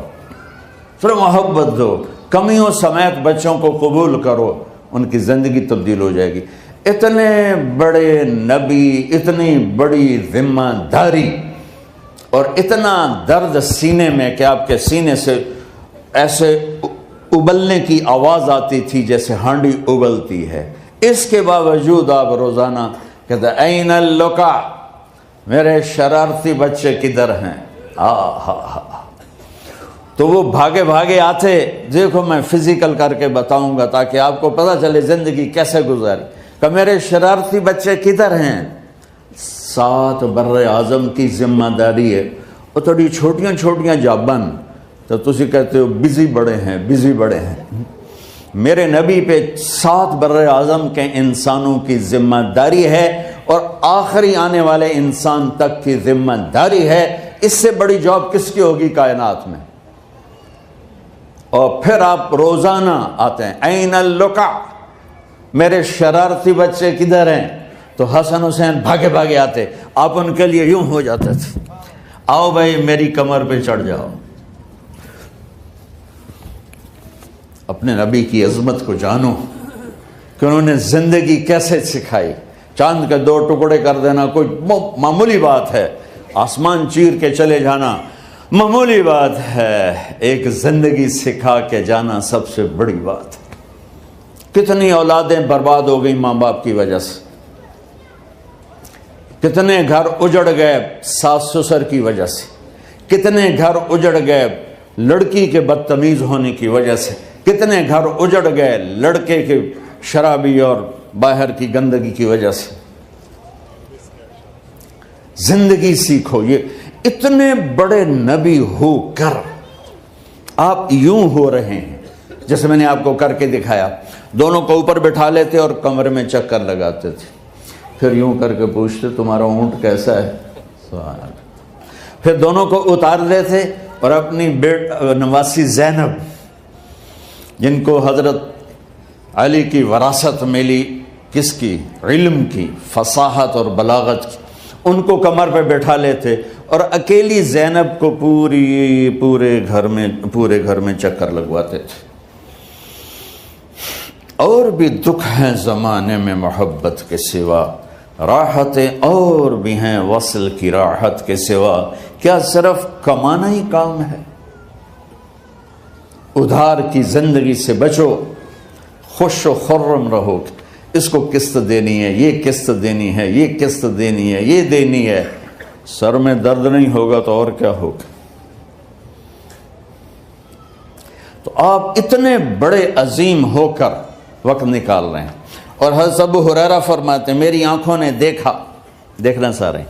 [SPEAKER 1] صرف محبت دو. کمیوں سمیت بچوں کو قبول کرو، ان کی زندگی تبدیل ہو جائے گی. اتنے بڑے نبی، اتنی بڑی ذمہ داری، اور اتنا درد سینے میں کہ آپ کے سینے سے ایسے ابلنے کی آواز آتی تھی جیسے ہانڈی ابلتی ہے. اس کے باوجود آپ روزانہ کہتے این اللقا، میرے شرارتی بچے کدھر ہیں؟ تو وہ بھاگے بھاگے آتے. دیکھو میں فزیکل کر کے بتاؤں گا تاکہ آپ کو پتہ چلے زندگی کیسے گزاری. کہ میرے شرارتی بچے کدھر ہیں؟ 7 بر اعظم کی ذمہ داری ہے. وہ تھوڑی چھوٹیاں جابن تو تسی کہتے ہو بزی بڑے ہیں. میرے نبی پہ 7 بر اعظم کے انسانوں کی ذمہ داری ہے، اور آخری آنے والے انسان تک کی ذمہ داری ہے. اس سے بڑی جاب کس کی ہوگی کائنات میں؟ اور پھر آپ روزانہ آتے ہیں این اللقا، میرے شرارتی بچے کدھر ہیں؟ تو حسن حسین بھاگے بھاگے آتے. آپ ان کے لیے یوں ہو جاتے تھے، آؤ بھائی میری کمر پہ چڑھ جاؤ. اپنے نبی کی عظمت کو جانو کہ انہوں نے زندگی کیسے سکھائی. چاند کے 2 ٹکڑے کر دینا کوئی معمولی بات ہے، آسمان چیر کے چلے جانا معمولی بات ہے، ایک زندگی سکھا کے جانا سب سے بڑی بات ہے۔ کتنی اولادیں برباد ہو گئی ماں باپ کی وجہ سے، کتنے گھر اجڑ گئے ساس سسر کی وجہ سے، کتنے گھر اجڑ گئے لڑکی کے بدتمیز ہونے کی وجہ سے، کتنے گھر اجڑ گئے لڑکے کے شرابی اور باہر کی گندگی کی وجہ سے۔ زندگی سیکھو۔ یہ اتنے بڑے نبی ہو کر آپ یوں ہو رہے ہیں جیسے میں نے آپ کو کر کے دکھایا، دونوں کو اوپر بٹھا لیتے اور کمرے میں چکر لگاتے تھے، پھر یوں کر کے پوچھتے تمہارا اونٹ کیسا ہے، پھر دونوں کو اتار دیتے اور اپنی نواسی زینب جن کو حضرت علی کی وراثت ملی، کس کی؟ علم کی، فصاحت اور بلاغت کی، ان کو کمر پہ بٹھا لیتے اور اکیلی زینب کو پورے گھر میں چکر لگواتے تھے۔ اور بھی دکھ ہیں زمانے میں محبت کے سوا، راحتیں اور بھی ہیں وصل کی راحت کے سوا، کیا صرف کمانا ہی کام ہے؟ ادھار کی زندگی سے بچو، خوش و خرم رہو۔ اس کو قسط دینی ہے، یہ قسط دینی ہے، یہ قسط دینی ہے، یہ دینی ہے، سر میں درد نہیں ہوگا تو اور کیا ہوگا؟ تو آپ اتنے بڑے عظیم ہو کر وقت نکال رہے ہیں۔ اور حضرت ابو ہریرہ فرماتے ہیں میری آنکھوں نے دیکھنا سارے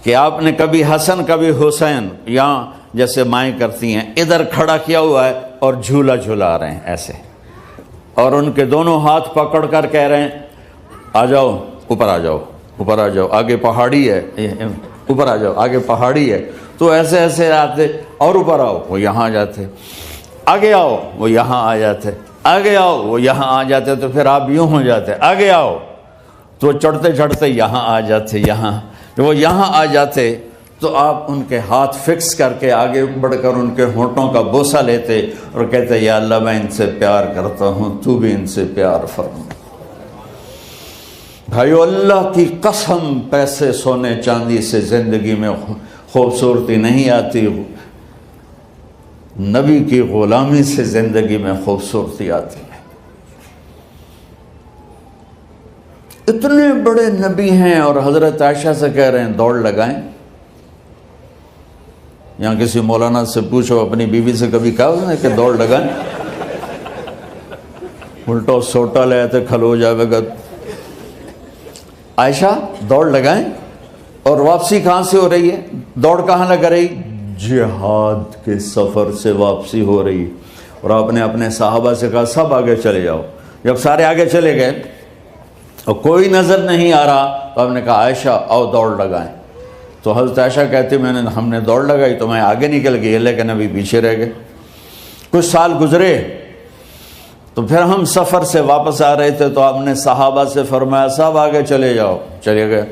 [SPEAKER 1] کہ آپ نے کبھی حسن کبھی حسین یہاں جیسے مائیں کرتی ہیں ادھر کھڑا کیا ہوا ہے اور جھولا جھولا رہے ہیں ایسے، اور ان کے دونوں ہاتھ پکڑ کر کہہ رہے ہیں آ جاؤ اوپر، آ جاؤ اوپر، آ جاؤ، آگے پہاڑی ہے، اوپر آ جاؤ، آگے پہاڑی ہے۔ تو ایسے ایسے آتے، اور اوپر آؤ، وہ یہاں آ جاتے، آگے آؤ، وہ یہاں آ جاتے، آگے آؤ، وہ یہاں آ جاتے، تو پھر آپ یوں ہو جاتے، آگے آؤ، تو چڑھتے چڑھتے یہاں آ جاتے، یہاں جب وہ یہاں آ جاتے تو آپ ان کے ہاتھ فکس کر کے آگے بڑھ کر ان کے ہونٹوں کا بوسہ لیتے اور کہتے یا اللہ میں ان سے پیار کرتا ہوں، تو بھی ان سے پیار فرما۔ بھائیو اللہ کی قسم، پیسے سونے چاندی سے زندگی میں خوبصورتی نہیں آتی، نبی کی غلامی سے زندگی میں خوبصورتی آتی ہے۔ اتنے بڑے نبی ہیں اور حضرت عائشہ سے کہہ رہے ہیں دوڑ لگائیں۔ یہاں کسی مولانا سے پوچھو اپنی بیوی سے کبھی کہا اس نے کہ دوڑ لگائیں؟ الٹا سوٹا لے آتے کھل ہو جائے گا۔ عائشہ دوڑ لگائیں، اور واپسی کہاں سے ہو رہی ہے؟ دوڑ کہاں لگ رہی؟ جہاد کے سفر سے واپسی ہو رہی۔ اور آپ نے اپنے صحابہ سے کہا سب آگے چلے جاؤ۔ جب سارے آگے چلے گئے اور کوئی نظر نہیں آ رہا تو آپ نے کہا عائشہ آؤ دوڑ لگائیں۔ تو حضرت عائشہ کہتی ہم نے دوڑ لگائی تو میں آگے نکل گئی لیکن ابھی پیچھے رہ گئے۔ کچھ سال گزرے تو پھر ہم سفر سے واپس آ رہے تھے تو آپ نے صحابہ سے فرمایا سب آگے چلے جاؤ، چلے گئے۔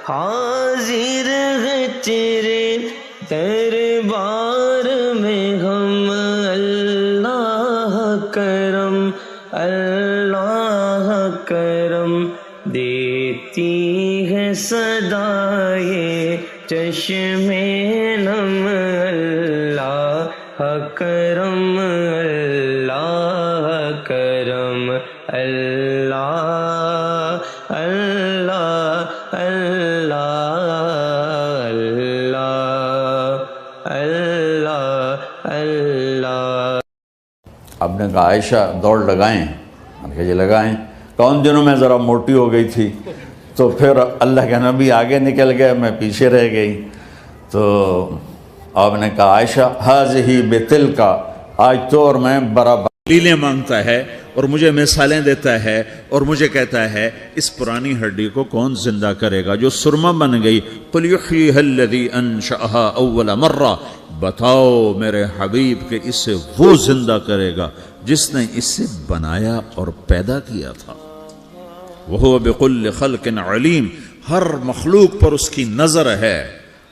[SPEAKER 2] حاضر ہے تیرے دربار میں ہم، اللہ کرم اللہ کرم، دیتی ہے صدائے چشم نم، اللہ کرم اللہ کرم، اللہ اللہ اللہ اللہ اللہ۔
[SPEAKER 1] آپ نے کہا عائشہ دوڑ لگائیں؟ میں نے کہا جی لگائیں۔ کون دنوں میں ذرا موٹی ہو گئی تھی تو پھر اللہ کے نبی آگے نکل گئے، میں پیچھے رہ گئی۔ تو آپ نے کہا عائشہ ہاذہ بتلک، آج تو اور میں برابر دلیلیں مانگتا ہے اور مجھے مثالیں دیتا ہے اور مجھے کہتا ہے اس پرانی ہڈی کو کون زندہ کرے گا جو سرما بن گئی؟ قل یحییھا الذی انشأھا اول مرہ، بتاؤ میرے حبیب کہ اسے وہ زندہ کرے گا جس نے اسے بنایا اور پیدا کیا تھا۔ وہو بکل خلق علیم، ہر مخلوق پر اس کی نظر ہے،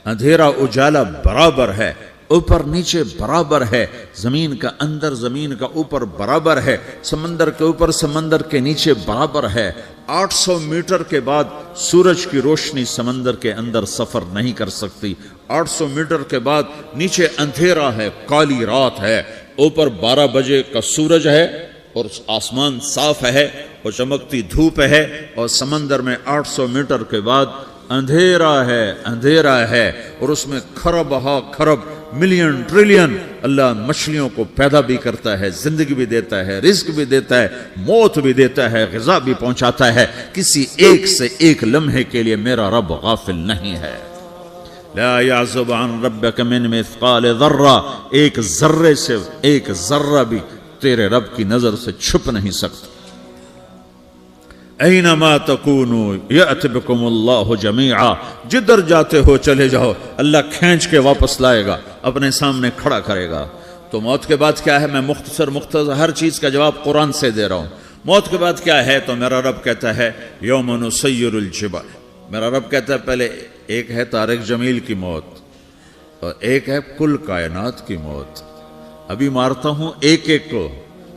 [SPEAKER 1] اندھیرا اجالا برابر ہے، اوپر نیچے برابر ہے، زمین کا اندر زمین کا اوپر برابر ہے، سمندر کے اوپر سمندر کے نیچے برابر ہے۔ 800 میٹر کے بعد سورج کی روشنی سمندر کے اندر سفر نہیں کر سکتی، 800 میٹر کے بعد نیچے اندھیرا ہے، کالی رات ہے، اوپر 12 بجے کا سورج ہے اور آسمان صاف ہے اور چمکتی دھوپ ہے، اور سمندر میں 800 میٹر کے بعد اندھیرا ہے اور اس میں کھرب ہا کھرب ملین ٹریلین اللہ مچھلیوں کو پیدا بھی کرتا ہے، زندگی بھی دیتا ہے، رزق بھی دیتا ہے، موت بھی دیتا ہے، غذا بھی پہنچاتا ہے۔ کسی ایک سے ایک لمحے کے لیے میرا رب غافل نہیں ہے۔ لا يعزب عن ربك من مثقال ذرہ، ایک ذرے سے ایک ذرہ بھی تیرے رب کی نظر سے چھپ نہیں سکتا۔ اینما تکونوا یأت بکم اللہ جمیعا، جدھر جاتے ہو چلے جاؤ، اللہ کھینچ کے واپس لائے گا، اپنے سامنے کھڑا کرے گا۔ تو موت کے بعد کیا ہے؟ میں مختصر ہر چیز کا جواب قرآن سے دے رہا ہوں۔ موت کے بعد کیا ہے؟ تو میرا رب کہتا ہے یوم نسیر الجبال، میرا رب کہتا ہے پہلے ایک ہے طارق جمیل کی موت اور ایک ہے کل کائنات کی موت۔ ابھی مارتا ہوں ایک ایک کو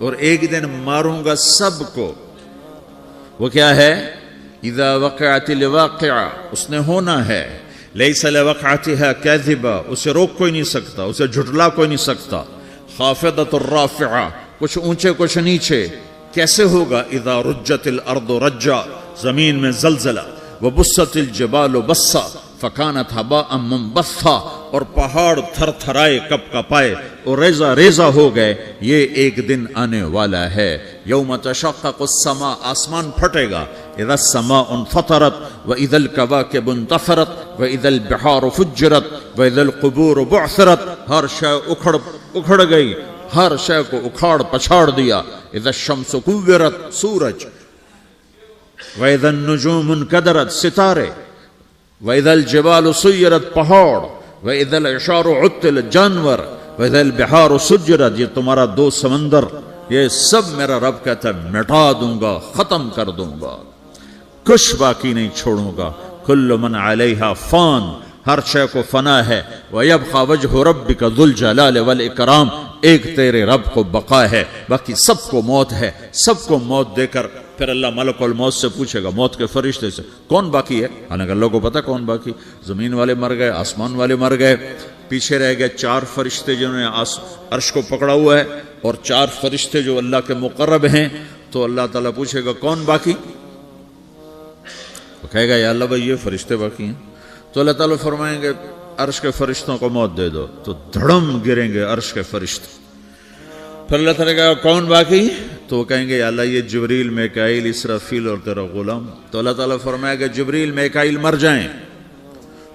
[SPEAKER 1] اور ایک دن ماروں گا سب کو۔ وہ کیا ہے؟ اذا وقعت الواقعہ، اس نے ہونا ہے، لیس لوقعتها کاذبہ، اسے روک کوئی نہیں سکتا، اسے جھٹلا کوئی نہیں سکتا۔ خافضۃ الرافعہ، کچھ اونچے کچھ نیچے۔ کیسے ہوگا؟ اذا رجت الارض رجا، زمین میں زلزلہ، وبست الجبال بسا فکانت ہباء منبثا، اور پہاڑ تھر تھرائے کپ کپائے اور ریزہ ریزہ ہو گئے۔ یہ ایک دن آنے والا ہے، یوم تشقق السماء، آسمان پھٹے گا، اذا السماء انفطرت واذا الكواكب انتثرت واذا البحار فجرت واذا القبور بعثرت، ہر شے اکھڑ گئی، ہر شے کو اکھاڑ پچھاڑ دیا۔ اذا الشمس كورت، سورج، واذا النجوم انكدرت، ستارے، وَإِذَا الْجِبَالُ سُيِّرَتْ، پہاڑ، وَإِذَا الْعِشَارُ عُطِّلَتْ، جانور، وَإِذَا الْبِحَارُ سُجِّرَتْ، یہ تمہارا دو سمندر، یہ سب میرا رب کہتا ہے مٹا دوں گا، ختم کر دوں گا، کچھ باقی نہیں چھوڑوں گا۔ كُلُّ مَنْ عَلَيْهَا فان، ہر شے کو فنا ہے۔ وَيَبْقَى وَجْهُ رَبِّكَ ذُو الْجَلَالِ وَالْإِكْرَامِ، ایک تیرے رب کو بقا ہے، باقی سب کو موت ہے۔ سب کو موت دے کر پھر اللہ ملک الموت سے پوچھے گا، موت کے فرشتے سے، کون باقی ہے؟ حالانکہ اللہ کو پتا کون باقی، زمین والے مر گئے، آسمان والے مر گئے، پیچھے رہ گئے 4 فرشتے جنہوں نے عرش کو پکڑا ہوا ہے اور 4 فرشتے جو اللہ کے مقرب ہیں۔ تو اللہ تعالیٰ پوچھے گا کون باقی؟ وہ کہے گا یا اللہ بھائی یہ فرشتے باقی ہیں۔ تو اللہ تعالیٰ فرمائیں گے عرش کے فرشتوں کو موت دے دو، تو دھڑم گریں گے عرش کے فرشتے۔ پھر اللہ تعالیٰ کہا کون باقی؟ تو وہ کہیں گے یا اللہ یہ جبریل، میکائیل، اسرافیل اور تیرا غلام۔ تو اللہ تعالیٰ فرمائے گا جبریل میکائیل مر جائیں،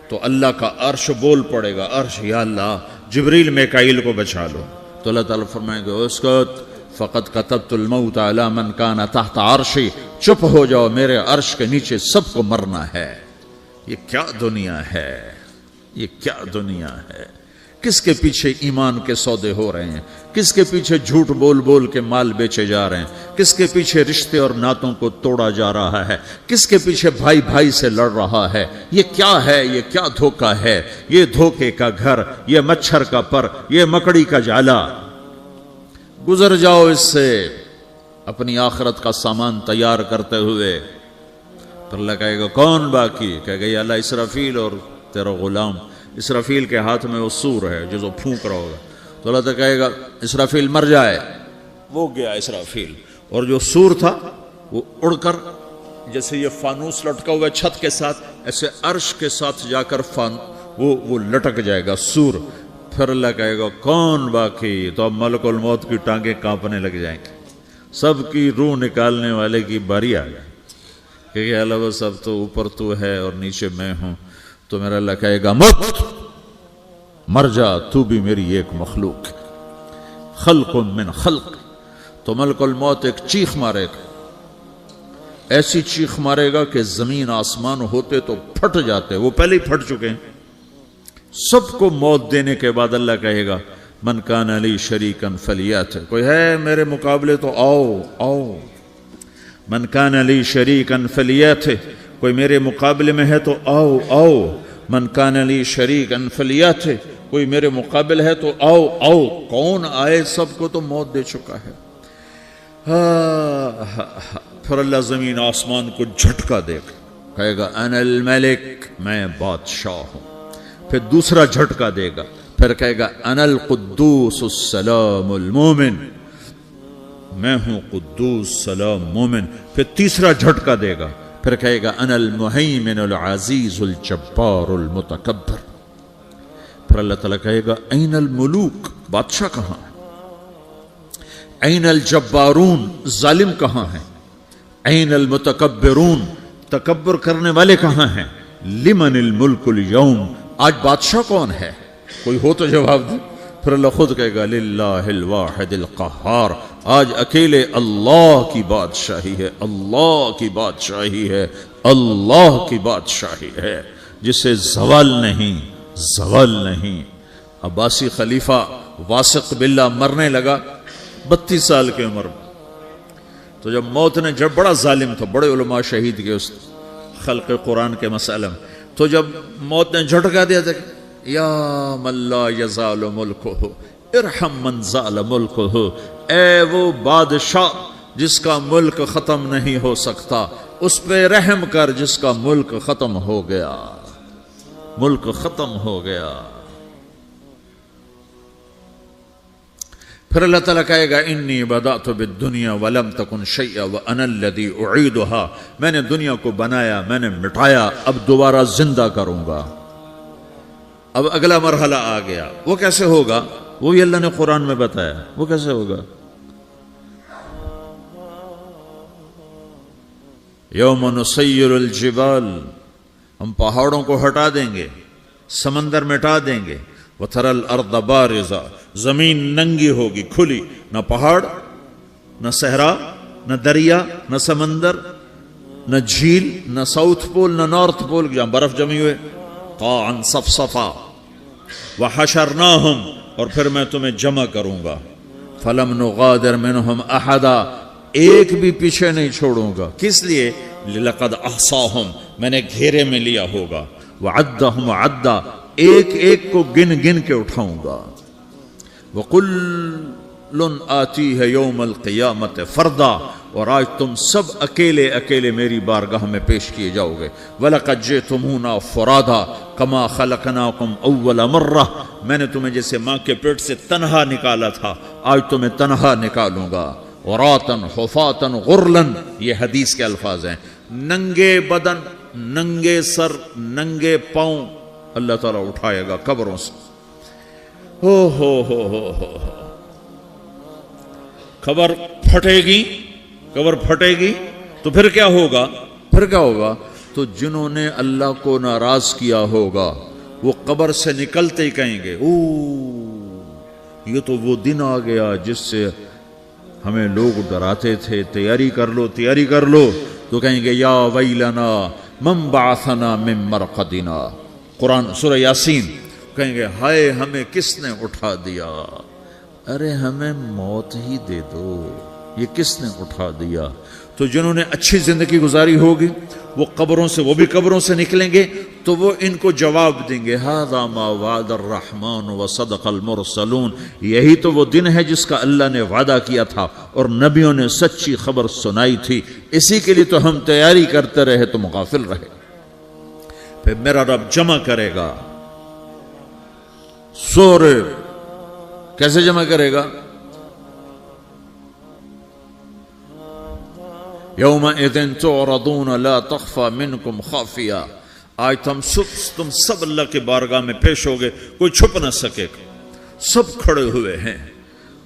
[SPEAKER 1] تو اللہ کا عرش بول پڑے گا، عرش یا اللہ جبریل میکائیل کو بچا لو۔ تو اللہ تعالیٰ فرمائے گا اسکت فقط کتبت الموت علی من کان تحت عرشی، چپ ہو جاؤ، میرے عرش کے نیچے سب کو مرنا ہے۔ یہ کیا دنیا ہے، یہ کیا دنیا ہے؟ کس کے پیچھے ایمان کے سودے ہو رہے ہیں؟ کس کے پیچھے جھوٹ بول بول کے مال بیچے جا رہے ہیں؟ کس کے پیچھے رشتے اور ناتوں کو توڑا جا رہا ہے؟ کس کے پیچھے بھائی بھائی سے لڑ رہا ہے؟ یہ کیا ہے؟ یہ کیا دھوکہ ہے؟ یہ دھوکے کا گھر، یہ مچھر کا پر، یہ مکڑی کا جالا۔ گزر جاؤ اس سے اپنی آخرت کا سامان تیار کرتے ہوئے۔ پھر اللہ کہے گا کون باقی؟ کہے گا یا اللہ اسرافیل اور تیرا غلام۔ اسرافیل کے ہاتھ میں وہ سور ہے جو پھونک رہا ہوگا۔ تو اللہ تعالیٰ کہے گا اسرافیل مر جائے، وہ گیا اسرافیل، اور جو سور تھا وہ اڑ کر جیسے یہ فانوس لٹکا ہوا چھت کے ساتھ، ایسے عرش کے ساتھ جا کر وہ لٹک جائے گا سور۔ پھر اللہ کہے گا کون باقی؟ تو اب ملک الموت کی ٹانگیں کانپنے لگ جائیں گے، سب کی روح نکالنے والے کی باری آ گئی کہ اللہ وہ سب تو اوپر تو ہے اور نیچے میں ہوں۔ تو میرا اللہ کہے گا موت مر جا، تو بھی میری ایک مخلوق، خلق من خلق،
[SPEAKER 3] تو ملک الموت ایک چیخ مارے گا، ایسی چیخ مارے گا کہ زمین آسمان ہوتے تو پھٹ جاتے، وہ پہلے ہی پھٹ چکے ہیں۔ سب کو موت دینے کے بعد اللہ کہے گا من کان لی شریکن فلیات، کوئی ہے میرے مقابلے تو آؤ آؤ، من کان لی شریکن فلیات، کوئی میرے مقابلے میں ہے تو آؤ آؤ، من کان لی شریکن فلیات، کوئی میرے مقابل ہے تو آؤ آؤ، کون آئے؟ سب کو تو موت دے چکا ہے۔ پھر اللہ زمین آسمان کو جھٹکا دے گا، کہے گا انا الملک، میں بادشاہ ہوں۔ پھر دوسرا جھٹکا دے گا، پھر کہے گا انا القدوس السلام المومن، میں ہوں قدوس سلام مومن۔ پھر تیسرا جھٹکا دے گا، پھر کہے گا انا المہیمن العزیز الجبار المتکبر۔ پھر اللہ تعالیٰ کہے گا این الملوک، بادشاہ کہاں ہے؟ این الجبارون، ظالم کہاں ہیں؟ این المتکبرون، تکبر کرنے والے کہاں ہیں؟ لمن الملک اليوم، آج بادشاہ کون ہے؟ کوئی ہو تو جواب دے۔ پھر اللہ خود کہے گا للہ الواحد القہار، آج اکیلے اللہ کی بادشاہی ہے، اللہ کی بادشاہی ہے، اللہ کی بادشاہی ہے، جسے زوال نہیں، زوال نہیں۔ عباسی خلیفہ واثق باللہ مرنے لگا 32 سال کی عمر میں، تو جب موت نے، جب بڑا ظالم تھا، بڑے علماء شہید کے اس خلق قرآن کے مسئلہ میں، تو جب موت نے جھٹکا دیا تھا یا من لا یزال ملکہ ارحم من زال ملکہ، اے وہ بادشاہ جس کا ملک ختم نہیں ہو سکتا، اس پہ رحم کر جس کا ملک ختم ہو گیا، ملک ختم ہو گیا۔ پھر اللہ تعالیٰ کہے گا انی بدأت بالدنیا ولم تکن شیئا وانا الذی اعیدہا، میں نے دنیا کو بنایا، میں نے مٹایا، اب دوبارہ زندہ کروں گا۔ اب اگلا مرحلہ آ گیا، وہ کیسے ہوگا؟ وہی اللہ نے قرآن میں بتایا، وہ کیسے ہوگا؟ یوم نسیر الجبال، ہم پہاڑوں کو ہٹا دیں گے، سمندر مٹا دیں گے، وَتَرَى الْأَرْضَ بَارِزَةً، زمین ننگی ہوگی، کھلی، نہ پہاڑ، نہ صحرا، نہ دریا، نہ سمندر، نہ جھیل، نہ ساؤتھ پول، نہ نارتھ پول، جہاں برف جمی ہوئے، قاعًا صفصفا، وحشرناہم، اور پھر میں تمہیں جمع کروں گا، فلم نغادر منہم احدا، ایک بھی پیچھے نہیں چھوڑوں گا، کس لیے؟ لقد احصاہم، میں نے گھیرے میں لیا ہوگا، وعدہم عدا، ایک ایک کو گن گن کے اٹھاؤں گا، وَقُلٌ آتِيهَ يَوْمَ الْقِيَامَةِ فَرْدًا، اور آج تم سب اکیلے اکیلے میری بارگاہ میں پیش کیے جاؤ گے، وَلَقَدْ جِئْتُمُونَا فُرَادًا كَمَا خَلَقْنَاكُمْ أَوَّلَ مَرَّةٍ، میں نے تمہیں جیسے ماں کے پیٹ سے تنہا نکالا تھا، آج تمہیں تنہا نکالوں گا، عُرَاةً حُفَاةً غُرْلًا، یہ حدیث کے الفاظ ہیں، ننگے بدن، ننگے سر، ننگے پاؤں اللہ تعالیٰ اٹھائے گا قبروں سے۔ ہو خبر پھٹے گی، قبر پھٹے گی تو پھر کیا ہوگا؟ پھر کیا ہوگا؟ تو جنہوں نے اللہ کو ناراض کیا ہوگا وہ قبر سے نکلتے ہی کہیں گے یہ تو وہ دن آ گیا جس سے ہمیں لوگ ڈراتے تھے، تیاری کر لو تیاری کر لو، تو کہیں گے یا ویلنا من بعثنا من مرقدنا، قرآن سورہ یاسین، کہیں گے ہائے ہمیں کس نے اٹھا دیا، ارے ہمیں موت ہی دے دو، یہ کس نے اٹھا دیا۔ تو جنہوں نے اچھی زندگی گزاری ہوگی وہ قبروں سے، وہ بھی قبروں سے نکلیں گے تو وہ ان کو جواب دیں گے ھذا ما وعد الرحمن وصدق المرسلون، یہی تو وہ دن ہے جس کا اللہ نے وعدہ کیا تھا اور نبیوں نے سچی خبر سنائی تھی، اسی کے لیے تو ہم تیاری کرتے رہے تم غافل رہے۔ پھر میرا رب جمع کرے گا سورے، کیسے جمع کرے گا؟ یومئذ تعرضون لا تخفى منکم خافیہ، آج تم سب اللہ کے بارگاہ میں پیش ہوگے، کوئی چھپ نہ سکے گا، سب کھڑے ہوئے ہیں۔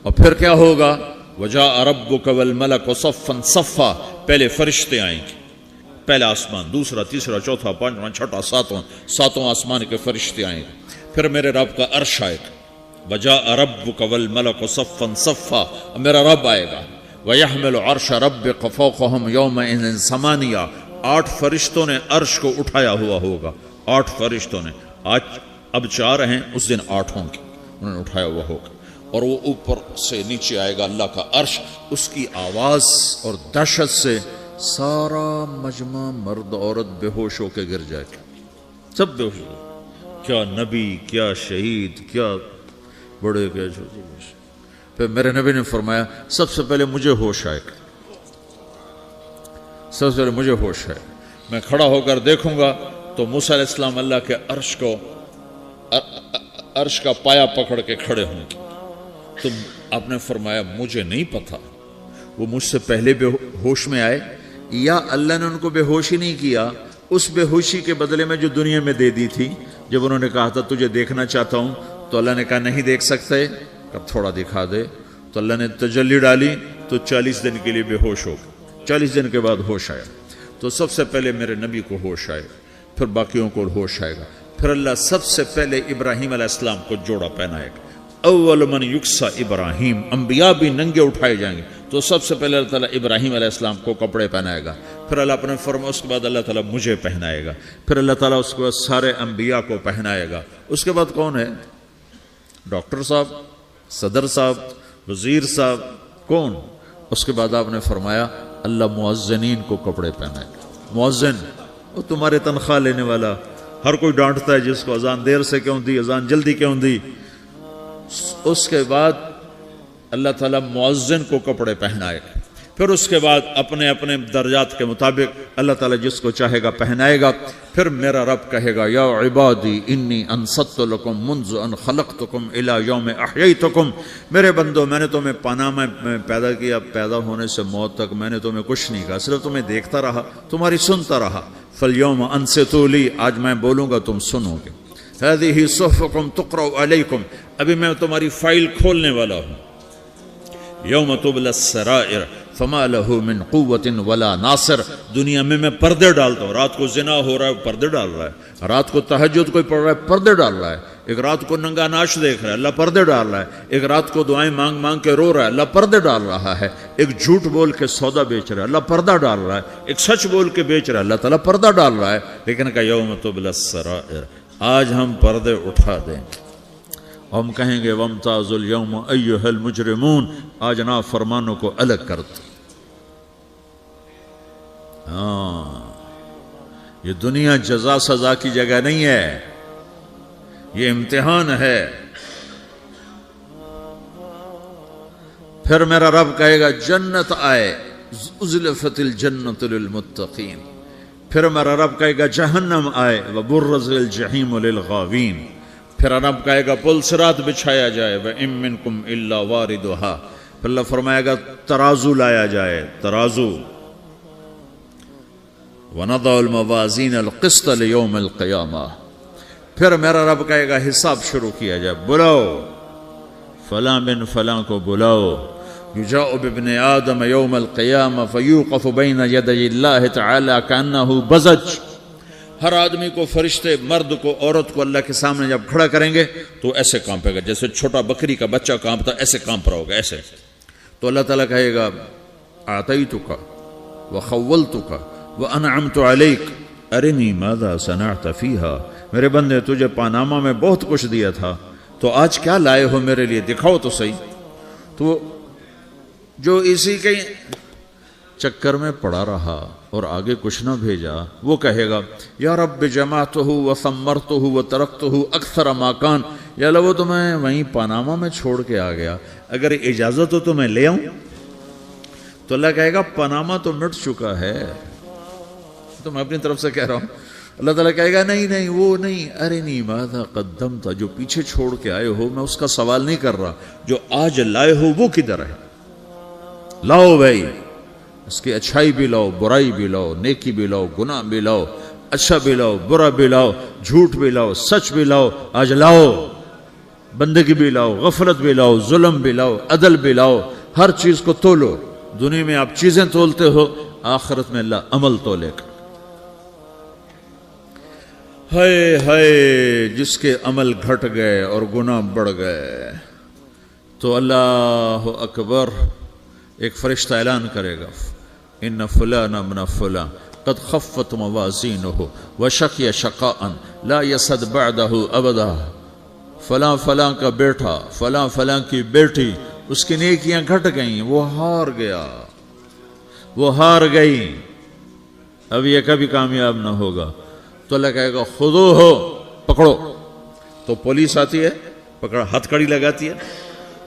[SPEAKER 3] اور پھر کیا ہوگا؟ وجاء ربک والملک صفا صفا، پہلے فرشتے آئیں گے، پہلا آسمان، دوسرا، تیسرا، چوتھا، پانچواں، چھٹا، ساتواں آسمان کے فرشتے آئیں گے، پھر میرے رب کا عرش آئے گا، وجاء ربک والملک صفا صفا، میرا رب آئے گا، وَيَحْمِلُ عَرْشَ رَبِّكَ فَوْقَهُمْ يَوْمَئِذٍ ثَمَانِيَةٌ 8 فرشتوں نے عرش کو اٹھایا ہوا ہوگا. 8 فرشتوں نے. آج اب 4 ہیں, اس دن 8 ہوں گے, انہوں نے اٹھایا ہوا ہوگا. اور وہ اوپر سے نیچے آئے گا اللہ کا عرش. اس کی آواز اور دہشت سے سارا مجمع مرد عورت بے ہوش ہو کے گر جائے گا, سب بے ہوش. کیا نبی, کیا شہید, کیا بڑے, کیا چھوٹے. پھر میرے نبی نے فرمایا سب سے پہلے مجھے ہوش آئے گا, سب سے پہلے مجھے ہوش ہے. میں کھڑا ہو کر دیکھوں گا تو موسیٰ علیہ السلام اللہ کے عرش کا پایا پکڑ کے کھڑے ہوں گے. تو آپ نے فرمایا مجھے نہیں پتا وہ مجھ سے پہلے بے ہوش میں آئے یا اللہ نے ان کو بے ہوش ہی نہیں کیا. اس بے ہوشی کے بدلے میں جو دنیا میں دے دی تھی, جب انہوں نے کہا تھا تجھے دیکھنا چاہتا ہوں, تو اللہ نے کہا نہیں دیکھ سکتے, اب تھوڑا دکھا دے. تو اللہ نے تجلی ڈالی تو 40 دن کے لیے بے ہوش ہو گئے. 40 دن کے بعد ہوش آیا. تو سب سے پہلے میرے نبی کو ہوش آئے, پھر باقیوں کو ہوش آئے گا. پھر اللہ سب سے پہلے ابراہیم علیہ السلام کو جوڑا پہنائے گا. اول من یکسا ابراہیم, انبیاء بھی ننگے اٹھائے جائیں گے. تو سب سے پہلے اللہ تعالیٰ ابراہیم علیہ السلام کو کپڑے پہنائے گا. پھر اللہ اپنے فرما, اس کے بعد اللہ تعالیٰ مجھے پہنائے گا. پھر اللہ تعالیٰ اس کے بعد سارے انبیاء کو پہنائے گا. اس کے بعد کون ہے؟ ڈاکٹر صاحب, صدر صاحب, وزیر صاحب, کون؟ اس کے بعد آپ نے فرمایا اللہ مؤذنین کو کپڑے پہنائے گا. مؤذن وہ تمہارے تنخواہ لینے والا, ہر کوئی ڈانٹتا ہے جس کو اذان دیر سے کیوں دی, اذان جلدی کیوں دی. اس کے بعد اللہ تعالیٰ مؤذن کو کپڑے پہنائے گا. پھر اس کے بعد اپنے اپنے درجات کے مطابق اللہ تعالیٰ جس کو چاہے گا پہنائے گا. پھر میرا رب کہے گا یا عبادی انی انصت لکم منذ ان خلقتکم الی یوم احییتکم, میرے بندو میں نے تمہیں پناہ میں پیدا کیا, پیدا ہونے سے موت تک میں نے تمہیں کچھ نہیں کہا, صرف تمہیں دیکھتا رہا, تمہاری سنتا رہا. فالیوم انصتوا لی, آج میں بولوں گا تم سنو گے. هذه صحفکم تقرأ علیکم, ابھی میں تمہاری فائل کھولنے والا ہوں. یوم تبلی السرائر فما له من قوت ولا ناصر, دنیا میں پردے ڈالتا ہوں. رات کو زنا ہو رہا ہے, پردے ڈال رہا ہے. رات کو تہجد کوئی پڑھ رہا ہے, پردے ڈال رہا ہے. ایک رات کو ننگا ناچ دیکھ رہا ہے, اللہ پردے ڈال رہا ہے. ایک رات کو دعائیں مانگ مانگ کے رو رہا ہے, اللہ پردے ڈال رہا ہے. ایک جھوٹ بول کے سودا بیچ رہا ہے, اللہ پردہ ڈال رہا ہے. ایک سچ بول کے بیچ رہا ہے, اللہ تعالیٰ پردہ ڈال رہا ہے. لیکن کہ یوم تبلی السرائر, آج ہم پردے اٹھا دیں. ہم کہیں گے وامتازوا اليوم ایھا المجرمون, آج نافرمانوں کو الگ کر دو. ہاں, یہ دنیا جزا سزا کی جگہ نہیں ہے, یہ امتحان ہے. پھر میرا رب کہے گا جنت آئے, ازلفت الجنت للمتقین. پھر میرا رب کہے گا جہنم آئے, وبرزت الجحیم للغاوین. پھر رب کہے گا پل صراط بچھایا جائے, وَإِن مِّنكُمْ إِلَّا وَارِدُهَا. پھر اللہ فرمائے گا ترازو لایا جائے, ترازو. وَنَضَعُ الْمَوَازِينَ الْقِسْطَ لِيَوْمِ الْقِيَامَةِ. پھر میرا رب کہے گا حساب شروع کیا جائے, بلاؤ فلاں بن فلاں کو بلاؤ. یجاء بابن آدم یوم القیامہ فیوقف بین یدی اللہ تعالی کأنہ بزج. ہر آدمی کو, فرشتے, مرد کو, عورت کو اللہ کے سامنے جب کھڑا کریں گے تو ایسے کانپے گا جیسے چھوٹا بکری کا بچہ کانپتا, ایسے کانپ رہا ہوگا ایسے. تو اللہ تعالیٰ کہے گا اعطیتک وخولتک وانعمت علیک ارنی ماذا صنعت فیہا. میرے بندے تجھے پاناما میں بہت کچھ دیا تھا, تو آج کیا لائے ہو میرے لیے, دکھاؤ تو صحیح. تو جو اسی کے چکر میں پڑا رہا اور آگے کچھ نہ بھیجا, وہ کہے گا یا رب جمعتہ وثمرتہ وترکتہ اکثر ما کان. یا اللہ وہ تو میں وہیں پاناما میں چھوڑ کے آ گیا, اگر اجازت ہو تو میں لے آؤں. تو اللہ کہے گا پاناما تو مٹ چکا ہے, تو میں اپنی طرف سے کہہ رہا ہوں. اللہ تعالیٰ کہے گا نہیں نہیں وہ نہیں, ارنی ماذا قدمت, جو پیچھے چھوڑ کے آئے ہو میں اس کا سوال نہیں کر رہا, جو آج لائے ہو وہ کدھر ہے. لاؤ بھائی, اس کی اچھائی بھی لاؤ, برائی بھی لاؤ, نیکی بھی لاؤ, گناہ بھی لاؤ, اچھا بھی لاؤ, برا بھی لاؤ, جھوٹ بھی لاؤ, سچ بھی لاؤ. آج لاؤ, بندگی بھی لاؤ, غفلت بھی لاؤ, ظلم بھی لاؤ, عدل بھی لاؤ. ہر چیز کو تولو. دنیا میں آپ چیزیں تولتے ہو, آخرت میں اللہ عمل تولے گا. ہائے ہائے جس کے عمل گھٹ گئے اور گناہ بڑھ گئے, تو اللہ اکبر, ایک فرشتہ اعلان کرے گا ان فلان ابن فلان قد خفت موازینہ وشقی شقاء لا یسد بعدہ ابدا، فلاں فلاں کا بیٹا، فلاں فلاں کی بیٹی، اس کی نیکیاں گھٹ گئیں، وہ ہار گیا، وہ ہار گئی، اب یہ کبھی کامیاب نہ ہوگا۔ تو اللہ کہے گا خودو ہو، پکڑو، تو پولیس آتی ہے، پکڑا، ہتھ کڑی لگاتی ہے،